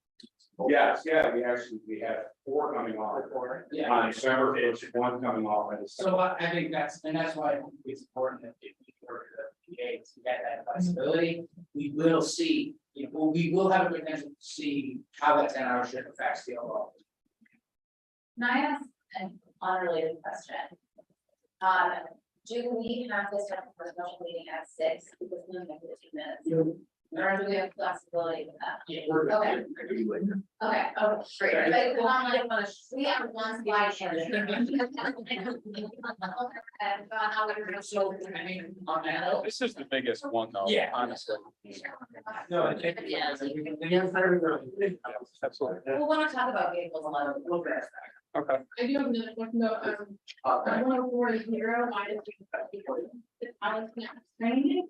Yes, yeah, we have 4 coming off. Yeah. On December 1st, 1 coming off. So I think that's why I think it's important that if we work with the PA to get that flexibility, we will see, we will have a potential to see how that 10-hour shift affects the overall. Can I ask an unrelated question? Do we have this type of special meeting at 6? Because we only have 15 minutes. Or do we have flexibility with that? Yeah, we're good. Okay. Okay, oh, great. But we have one slide here. And how we're gonna show. On that. This is the biggest one though. Yeah. Honestly. No, I think. Yeah. Absolutely. We'll wanna talk about vehicles a little bit. Okay. I do have another question though, I want to forward 0, why did we? I was training,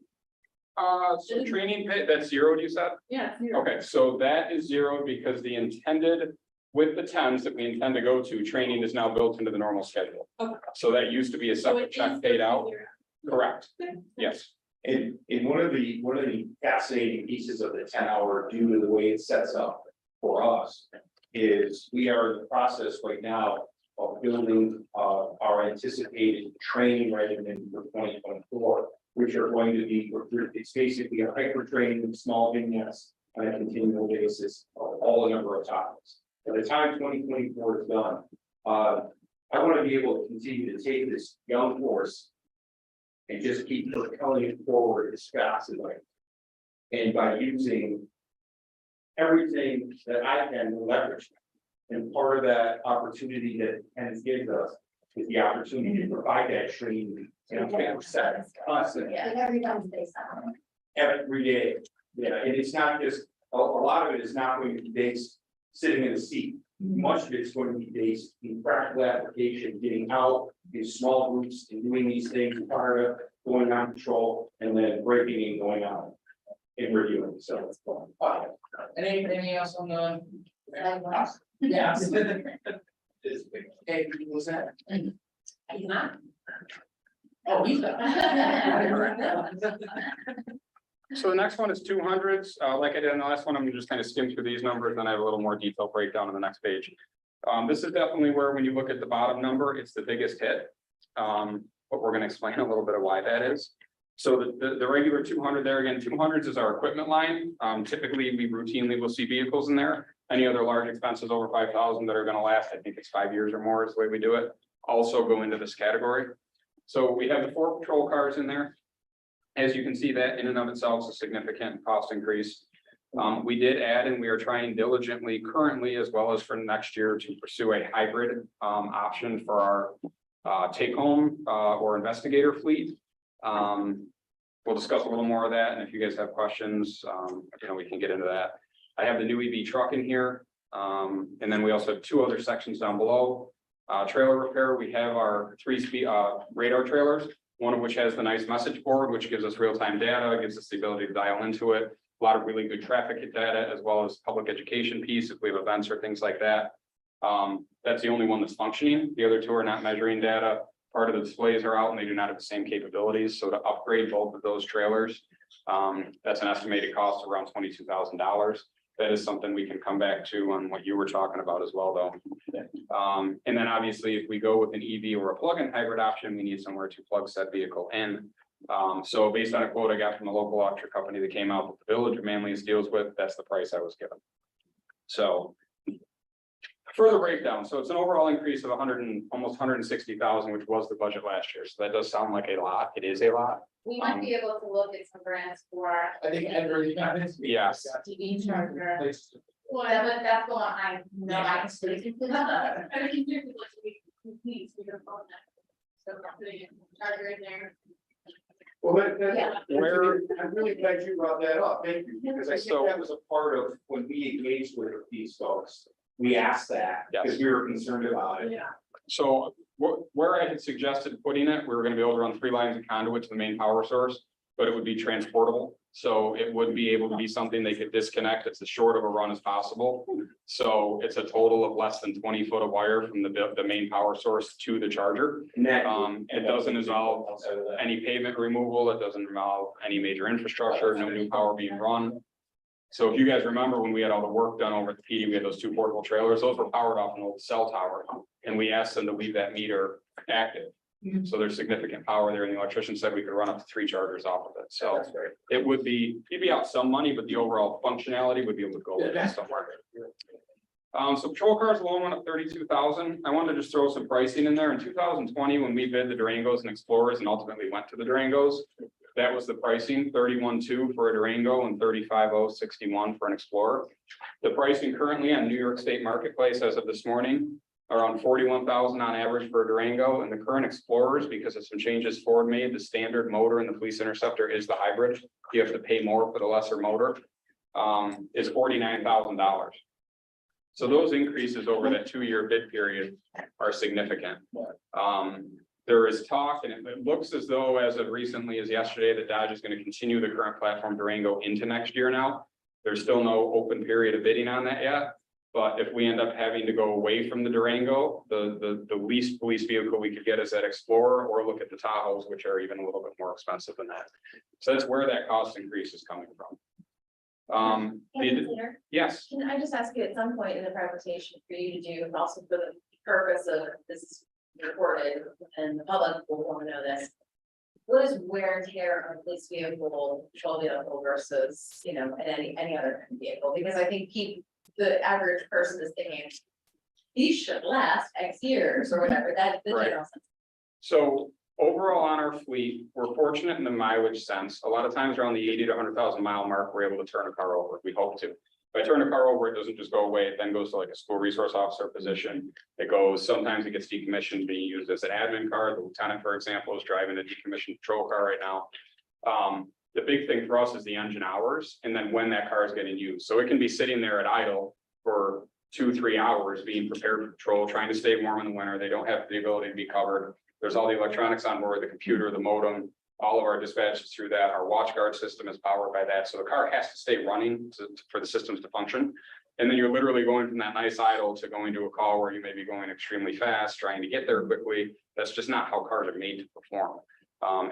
So training pay, that's 0, you said? yeah, 0. Okay, so that is 0 because the intended, with the 10s that we intend to go to, training is now built into the normal schedule. Okay. So that used to be a So separate it is check paid out, 0. correct, Okay. yes. And one of the fascinating pieces of the 10-hour, due to the way it sets up for us, is we are in the process right now of building our anticipated training regimen for 2024, which are going to be, it's basically a hyper training, small vignettes on a continual basis of all a number of topics. By the time 2024 is done, I want to be able to continue to take this young course and just keep propelling it forward as fast as I can. And by using everything that I can leverage. And part of that opportunity that Ken gives us is the opportunity to provide that training. Constantly, Yeah. And everyone's based on. every day. Yeah, and it's not just, a lot of it is not going to be based sitting in a seat. Much of it's going to be based in practical application, getting out in small groups and doing these things prior to going on patrol and then breaking and going out. And reviewing, so. Anything else on the? Yeah. Hey, what was that? He's not. Oh, he's not. So the next one is 200s. Like I did in the last one, I'm just kind of skim through these numbers, then I have a little more detailed breakdown on the next page. This is definitely where, when you look at the bottom number, it's the biggest hit. But we're gonna explain a little bit of why that is. So the regular 200 there, again, 200s is our equipment line. Typically, we routinely will see vehicles in there. Any other large expenses over 5,000 that are gonna last, I think it's 5 years or more is the way we do it, also go into this category. So we have the 4 patrol cars in there. As you can see, that in and of itself is a significant cost increase. We did add, and we are trying diligently currently, as well as for next year, to pursue a hybrid option for our take home or investigator fleet. We'll discuss a little more of that, and if you guys have questions, we can get into that. I have the new EV truck in here, and then we also have 2 other sections down below. Trailer repair, we have our 3-speed radar trailers, one of which has the nice message board, which gives us real-time data, gives us the ability to dial into it. A lot of really good traffic data, as well as public education piece, if we have events or things like that. That's the only one that's functioning. The other 2 are not measuring data. Part of the displays are out and they do not have the same capabilities. So to upgrade both of those trailers, that's an estimated cost of around $22,000. That is something we can come back to on what you were talking about as well, though. And then obviously, if we go with an EV or a plug-in hybrid option, we need somewhere to plug said vehicle in. So based on a quote I got from a local electric company that came out that the Village of Manlius deals with, that's the price I was given. So further breakdown. So it's an overall increase of almost 160,000, which was the budget last year. So that does sound like a lot. It is a lot. We might be able to look at some grants for I think Edward, Yes. TV charger. Well, That's the one I know I can speak. I mean, you could like, we can phone that. So putting a charger in there. Well, Yeah. I'm really glad you brought that up, thank you, because I think that was a part of when we engaged with these folks. We asked that, because we were concerned about it. Yeah. So where I had suggested putting it, we were gonna be able to run 3 lines of conduit to the main power source, but it would be transportable. So it would be able to be something they could disconnect. It's as short of a run as possible. So it's a total of less than 20 foot of wire from the main power source to the charger. And that. It doesn't involve any pavement removal. It doesn't involve any major infrastructure, no new power being run. So if you guys remember when we had all the work done over at the PD, we had those 2 portable trailers, those were powered off an old cell tower. And we asked them to leave that meter active. So there's significant power there, and the electrician said we could run up to 3 chargers off of it, so it would be, you'd be out some money, but the overall functionality would be able to go with that somewhere. So patrol cars alone went up 32,000. I wanted to just throw some pricing in there. In 2020, when we bid the Durangos and Explorers and ultimately went to the Durangos, that was the pricing, 31,200 for a Durango and 35,061 for an Explorer. The pricing currently on New York State Marketplace as of this morning, around 41,000 on average for a Durango, and the current Explorers, because of some changes Ford made, the standard motor in the Police Interceptor is the hybrid. You have to pay more for the lesser motor, is $49,000. So those increases over that 2-year bid period are significant. There is talk, and it looks as though as of recently as yesterday, that Dodge is going to continue the current platform Durango into next year now. There's still no open period of bidding on that yet. But if we end up having to go away from the Durango, the least police vehicle we could get is that Explorer, or look at the Tahoes, which are even a little bit more expensive than that. So that's where that cost increase is coming from. Yes, Can I just ask you at some point in the presentation for you to do, and also for the purpose of this recorded, and the public will want to know this. What is wear and tear on a police vehicle, patrol vehicle versus, any other vehicle? Because I think the average person is thinking, these should last X years or whatever, that's the Right. general sense. so overall on our fleet, we're fortunate in the mileage sense. A lot of times around the 80 to 100,000 mile mark, we're able to turn a car over. We hope to. If I turn a car over, it doesn't just go away. It then goes to like a school resource officer position. It goes, sometimes it gets decommissioned, being used as an admin car. The lieutenant, for example, is driving a decommissioned patrol car right now. The big thing for us is the engine hours, and then when that car is getting used. So it can be sitting there at idle for 2-3 hours, being prepared for patrol, trying to stay warm in the winter. They don't have the ability to be covered. There's all the electronics on board, the computer, the modem, all of our dispatches through that. Our watch guard system is powered by that. So the car has to stay running for the systems to function. And then you're literally going from that nice idle to going to a call where you may be going extremely fast, trying to get there quickly. That's just not how cars are made to perform.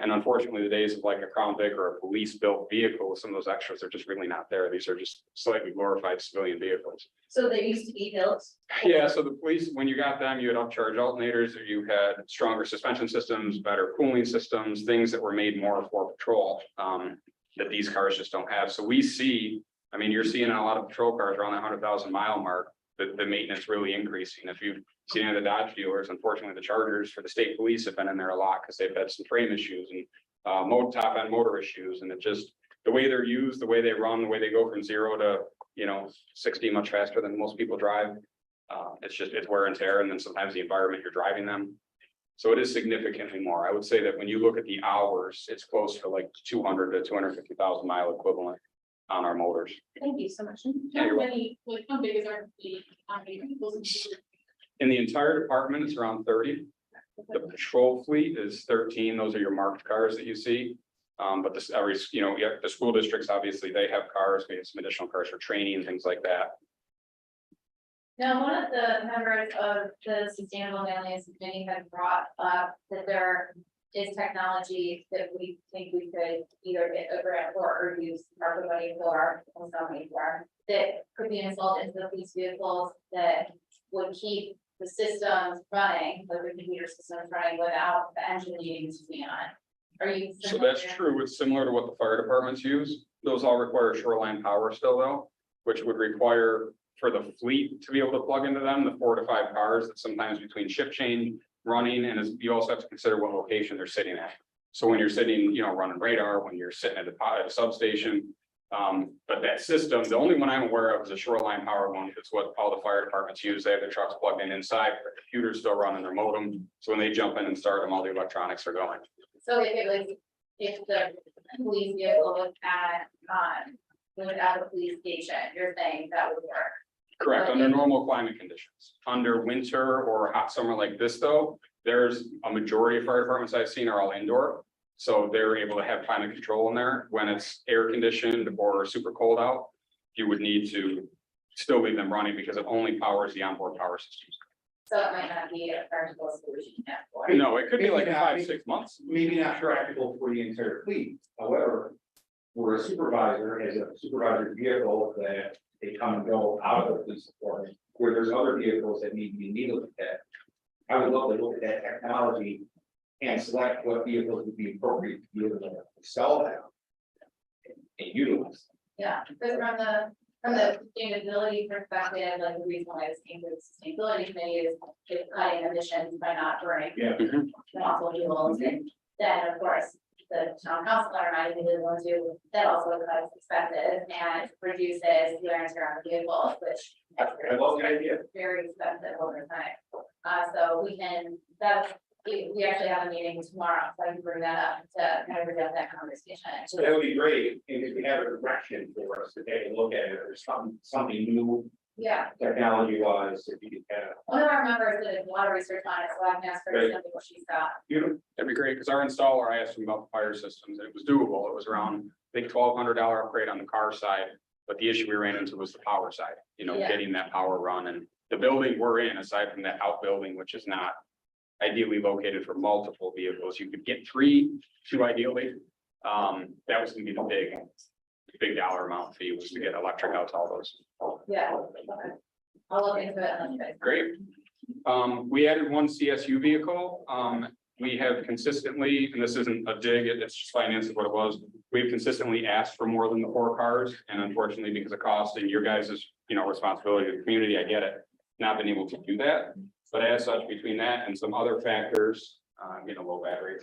And unfortunately, the days of like a Crown Vic or a police built vehicle with some of those extras are just really not there. These are just slightly glorified civilian vehicles. So they used to be built. Yeah, so the police, when you got them, you had upcharge alternators, or you had stronger suspension systems, better cooling systems, things that were made more for patrol, that these cars just don't have. So we see, I mean, you're seeing a lot of patrol cars around that 100,000 mile mark, the maintenance really increasing. If you've seen any of the Dodge dealers, unfortunately, the Chargers for the state police have been in there a lot because they've had some frame issues and top end motor issues, and it just, the way they're used, the way they run, the way they go from 0 to 60 much faster than most people drive. It's wear and tear, and then sometimes the environment you're driving them. So it is significantly more. I would say that when you look at the hours, it's close to like 200 to 250,000 mile equivalent on our motors. Thank you so much. Yeah, you're welcome. How big is our fleet? How many vehicles? In the entire department, it's around 30. The patrol fleet is 13. Those are your marked cars that you see. But this, the school districts, obviously, they have cars. We have some additional cars for training and things like that. Now, one of the members of the Sustainable Families Committee had brought up that there is technology that we think we could either get a grant for or use ARPA money for, or some money for, that could be installed into the police vehicles that would keep the systems running, the computer systems running without the engine needing to be on. Are you? So that's true. It's similar to what the fire departments use. Those all require shoreline power still though, which would require for the fleet to be able to plug into them, the 4 to 5 cars that sometimes between shift change, running, and you also have to consider what location they're sitting at. So when you're sitting, running radar, when you're sitting at a substation, but that system, the only one I'm aware of is a shoreline power one. It's what all the fire departments use. They have their trucks plugged in inside, their computers still running their modem. So when they jump in and start them, all the electronics are going. So if the police vehicle was at a police station, you're saying that would work? Correct, under normal climate conditions. Under winter or a hot summer like this, though, there's a majority of fire departments I've seen are all indoor. So they're able to have climate control in there. When it's air conditioned or super cold out, you would need to still leave them running because it only powers the onboard power systems. So it might not be a practical solution yet for. No, it could be like Maybe 5, not. 6 months. Maybe not practical for the entire fleet, however, where a supervisor has a supervisor vehicle that they come and go out of the police department, where there's other vehicles that need to be needed at. I would love to look at that technology and select what vehicles would be appropriate to be able to sell them and utilize. Yeah, but from the sustainability perspective, like the reason why this came to the sustainability committee is it's cutting emissions by not burning Yeah. fossil fuels. And then, of course, the town council reminded me the ones who, that also cuts expenses and reduces wear and tear on the vehicles, which I love the idea. very expensive over time. So we can, we actually have a meeting tomorrow, so I can bring that up to kind of bring up that conversation. So that would be great, and if we have a direction for us to take a look at it, or something new Yeah, technology wise, if you could kind of. one of our members did a lot of research on it, so I can ask her Great. something what she's got. That'd be great, because our installer, I asked him about the fire systems, and it was doable. It was around, I think, $1,200 upgrade on the car side. But the issue we ran into was the power side, Yeah. getting that power run, and the building we're in, aside from that outbuilding, which is not ideally located for multiple vehicles, you could get two ideally. That was gonna be the big dollar amount fee, was to get electric out to all those. Yeah, okay. I'll look into it and let you guys. Great. We added one CSU vehicle. We have consistently, and this isn't a dig, it's just finance of what it was. We've consistently asked for more than the 4 cars, and unfortunately, because of cost and your guys' responsibility to the community, I get it. Not been able to do that, but as such, between that and some other factors, getting a low battery.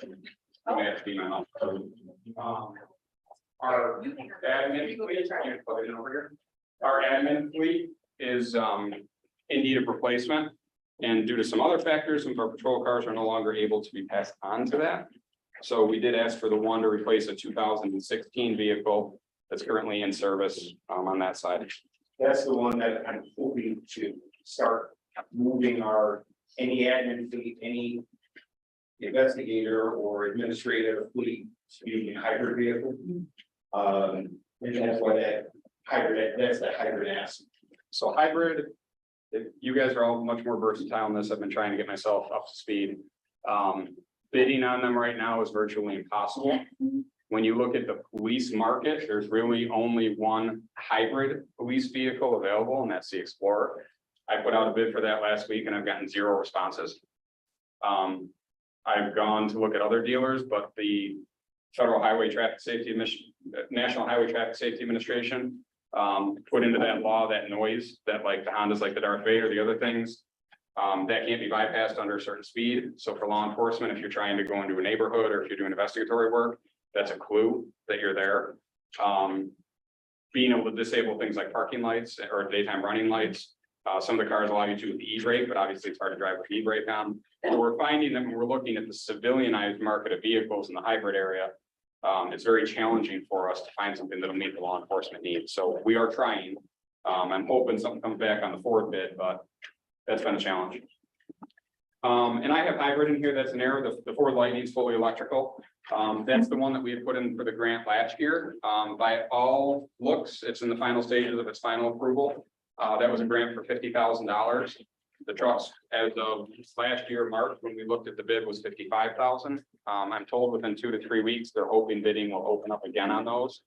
I may have to be my mouth. Our admin fleet, I'm gonna plug it in over here. Our admin fleet is in need of replacement. And due to some other factors, some of our patrol cars are no longer able to be passed on to that. So we did ask for the one to replace a 2016 vehicle that's currently in service on that side. That's the one that I'm hoping to start moving any admin fleet, any investigator or administrative fleet to be a hybrid vehicle. And that's why that's the hybrid ask. So hybrid, if you guys are all much more versatile in this, I've been trying to get myself up to speed. Bidding on them right now is virtually impossible. When you look at the police market, there's really only one hybrid police vehicle available, and that's the Explorer. I put out a bid for that last week and I've gotten 0 responses. I've gone to look at other dealers, but the Federal Highway Traffic Safety National Highway Traffic Safety Administration put into that law that noise that like the Hondas, like the Darth Vader, the other things. That can't be bypassed under a certain speed. So for law enforcement, if you're trying to go into a neighborhood or if you're doing investigatory work, that's a clue that you're there. Being able to disable things like parking lights or daytime running lights. Some of the cars allow you to with the e-brake, but obviously it's hard to drive with e-brake on. So we're finding that when we're looking at the civilianized market of vehicles in the hybrid area, it's very challenging for us to find something that'll meet the law enforcement needs. So we are trying. I'm hoping something comes back on the Ford bid, but that's been a challenge. And I have hybrid in here. That's an error. The Ford Lightning is fully electrical. That's the one that we had put in for the grant last year. By all looks, it's in the final stages of its final approval. That was a grant for $50,000. The trucks, as of last year, March, when we looked at the bid, was $55,000. I'm told within 2 to 3 weeks, they're hoping bidding will open up again on those.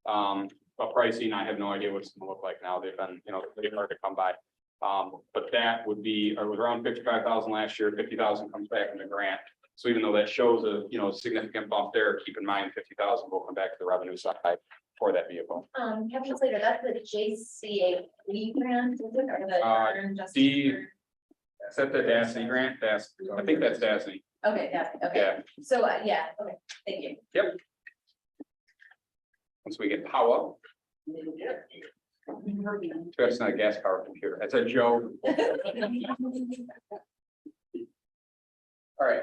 But pricing, I have no idea what it's gonna look like now. They've been, pretty hard to come by. But that would be, it was around 55,000 last year, 50,000 comes back in the grant. So even though that shows a, significant bump there, keep in mind 50,000 will come back to the revenue side for that vehicle. Captain Slater, that's the JCA grant, is it, or the Modern Justice? Is that the DASNY grant? I think that's DASNY. Okay, yeah, okay, Yeah, so, yeah, okay, thank you. once we get power, that's not a gas powered computer. That's a joke. All right,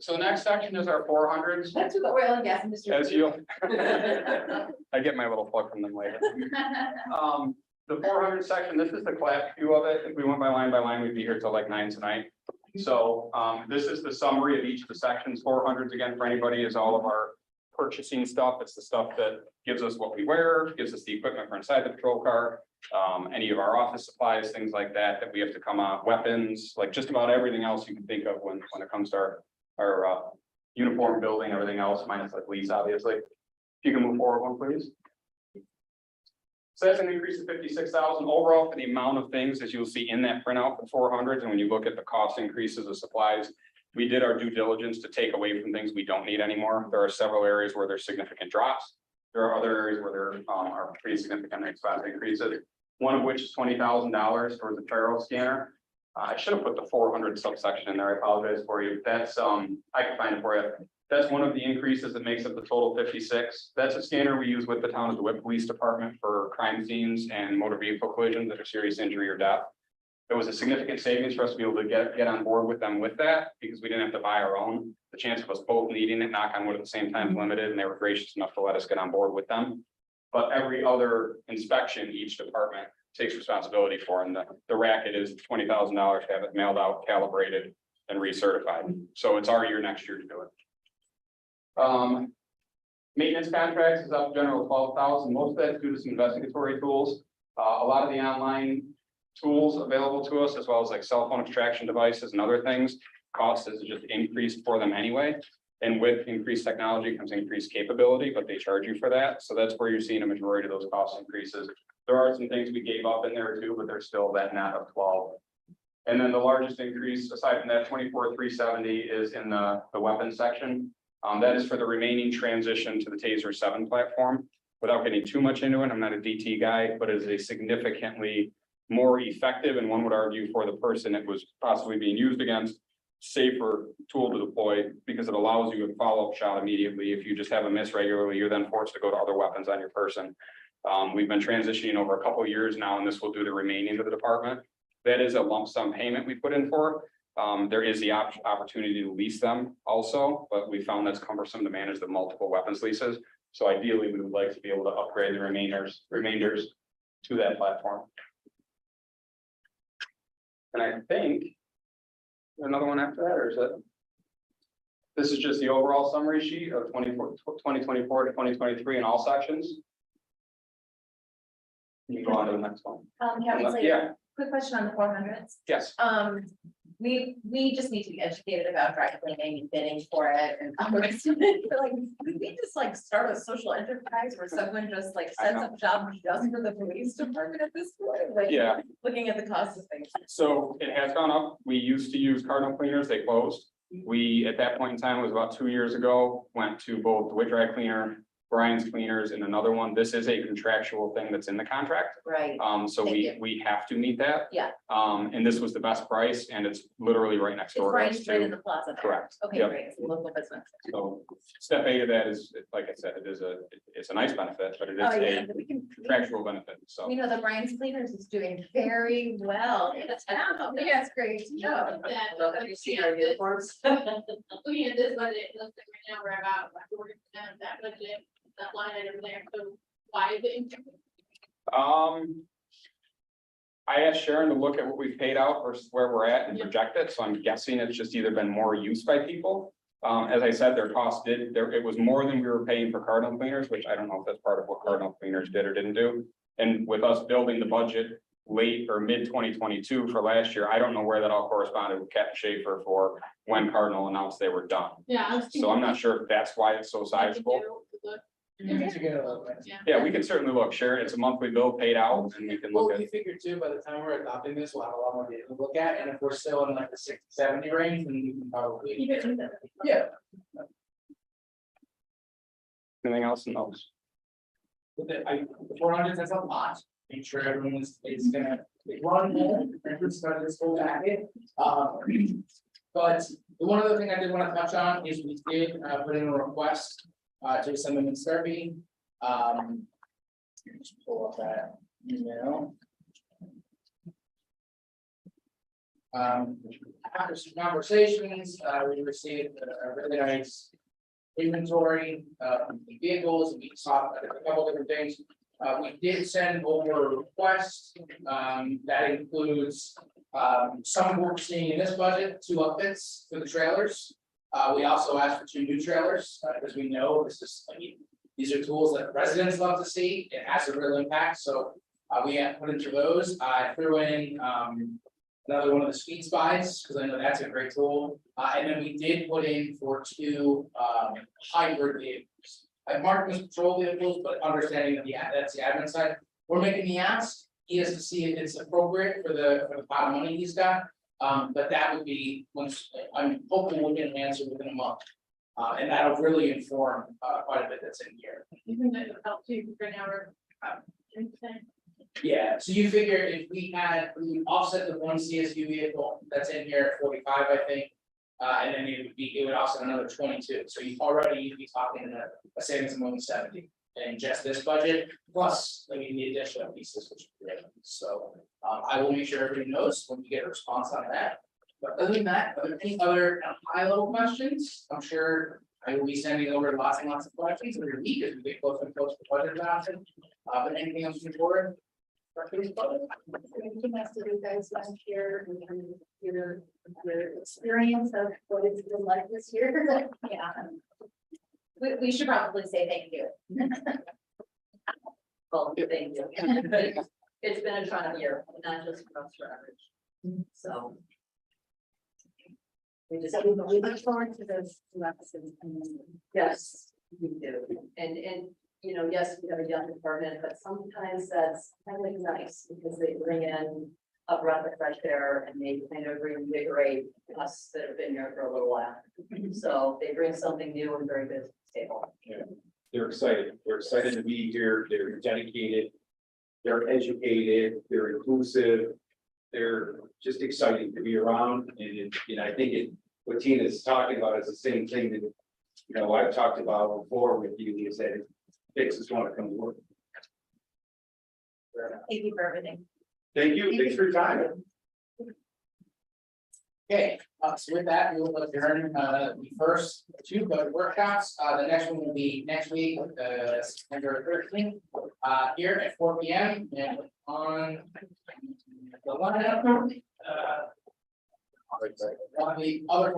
so the next section is our 400s. That's what the oil and gas industry. As you, I get my little plug from them later. The 400 section, this is the class view of it. If we went by line, we'd be here till like 9 tonight. So, this is the summary of each of the sections. 400s, again, for anybody, is all of our purchasing stuff. It's the stuff that gives us what we wear, gives us the equipment for inside the patrol car. Any of our office supplies, things like that we have to come on, weapons, like just about everything else you can think of when it comes to our uniform building, everything else, minus like police, obviously. you can move forward one, please. So that's an increase of 56,000 overall for the amount of things, as you'll see in that printout for 400s. And when you look at the cost increases of supplies, we did our due diligence to take away from things we don't need anymore. There are several areas where there's significant drops. There are other areas where there are pretty significant expense increases. One of which is $20,000 for the Faro scanner. I should have put the 400 subsection in there. I apologize for you. That's I can find it for you. That's one of the increases that makes up the total 56. That's a scanner we use with the town of DeWitt Police Department for crime scenes and motor vehicle collisions that are serious injury or death. It was a significant savings for us to be able to get on board with them with that, because we didn't have to buy our own. The chance of us both needing it, knock on wood, at the same time is limited, and they were gracious enough to let us get on board with them. But every other inspection, each department takes responsibility for, and the racket is $20,000 to have it mailed out, calibrated, and recertified. So it's our year next year to do it. Maintenance contracts is up general 12,000. Most of that's due to some investigatory tools. A lot of the online tools available to us, as well as like cell phone extraction devices and other things, cost has just increased for them anyway. And with increased technology comes increased capability, but they charge you for that. So that's where you're seeing a majority of those cost increases. There are some things we gave up in there too, but there's still that net of 12. And then the largest increase, aside from that 24,370, is in the weapons section. That is for the remaining transition to the TASER 7 platform. Without getting too much into it, I'm not a DT guy, but it is a significantly more effective, and one would argue for the person it was possibly being used against, safer tool to deploy, because it allows you a follow-up shot immediately. If you just have a miss regularly, you're then forced to go to other weapons on your person. We've been transitioning over a couple of years now, and this will do the remaining of the department. That is a lump sum payment we put in for. There is the opportunity to lease them also, but we found that's cumbersome to manage the multiple weapons leases. So ideally, we would like to be able to upgrade the remainders to that platform. And I think another one after that, or is it? This is just the overall summary sheet of 2024 to 2023 in all sections. You can go on to the next one. Kevin, so Yeah, quick question on the 400s. yes. We just need to be educated about dry cleaning and bidding for it and all the rest of it. Like, could we just like start a social enterprise where someone just like sets up job and does for the police department at this point? Like, Yeah. looking at the cost of things. So it has gone up. We used to use Cardinal Cleaners, they closed. We, at that point in time, it was about 2 years ago, went to both the Wit Dry Cleaner, Brian's Cleaners, and another one. This is a contractual thing that's in the contract. Right. So Thank we have to meet that. Yeah. And this was the best price, and it's literally right next It's door. to right, us, right in too. the plaza there. Correct. Okay, Yep. great. It's a local business. So step A of that is, like I said, it's a nice benefit, but it Oh, is yeah, a but we can. contractual benefit, so. We know the Brian's Cleaners is doing very well in the town. Yeah, it's great. Yeah. Have you seen our uniforms? Looking at this budget, it looks like right now we're about 40% of that budget, that line item there, so why is it increasing? I asked Sharon to look at what we've paid out versus where we're at and project it, so I'm guessing it's just either been more use by people. As I said, their cost it was more than we were paying for Cardinal Cleaners, which I don't know if that's part of what Cardinal Cleaners did or didn't do. And with us building the budget late or mid 2022 for last year, I don't know where that all corresponded with Cat Schaefer for when Cardinal announced they were done. Yeah. I was So I'm not sure if that's why it's so thinking I can sizable. do the- To get a little bit. Yeah. Yeah, we can certainly look, Sharon, it's a monthly bill paid out, and we can Well, look at. we figured too, by the time we're adopting this, we'll have a lot more data to look at, and if we're still in like the 60-70 range, then we can probably. Keep it in the- Yeah. Anything else in those? With the 400s, that's a lot. Make sure everyone is gonna run home and start this whole packet. But the one other thing I did want to touch on is we did put in a request to Assemblyman Serby. Just pull up that email. After some conversations, we received a really nice inventory of vehicles, and we saw a couple different things. We did send over a request, that includes, some we're seeing in this budget, 2 upfits for the trailers. We also asked for 2 new trailers, because we know this is, these are tools that residents love to see. It has a real impact, so we have put into those. I threw in another one of the speed spies, because I know that's a great tool. And then we did put in for 2 hybrid vehicles. I marked him as patrol vehicles, but understanding that that's the admin side, we're making the ask. He has to see if it's appropriate for the pot of money he's got. But that would be, once, I'm hoping we'll get an answer within a month. And that'll really inform, quite a bit that's in here. Even though it helped too, right now we're, 10%. Yeah, so you figure if we offset the one CSU vehicle that's in here at 45, I think. And then it would offset another 22, so you'd be talking a savings of more than 70 in just this budget, plus, I mean, the additional pieces, which are great. So, I will make sure everybody knows when we get a response on that. But other than that, are there any other high level questions? I'm sure I will be sending over lots and lots of questions every week as we get closer and closer to budget adoption. But anything else from the board? Nice to you guys last year and your experience of what it's been like this year. Yeah. We should probably say thank you. Well, thank you. It's been a trying year, not just for us, for average. So. We just, We look forward to those two episodes. yes, we do. And, you know, yes, we have a young department, but sometimes that's kind of nice because they bring in a breath of fresh air and they kind of reinvigorate us that have been here for a little while. So they bring something new and very good to the table. They're excited. They're excited to be here. They're dedicated. They're educated. They're inclusive. They're just exciting to be around. And I think what Tina's talking about is the same thing that, you know, I've talked about before with you, is that it makes us want to come to work. Thank you for everything. Thank you. Thanks for your time. Okay, so with that, we will adjourn the first two budget workshops. The next one will be next week, September 13th, here at 4 p.m. and on the one of the other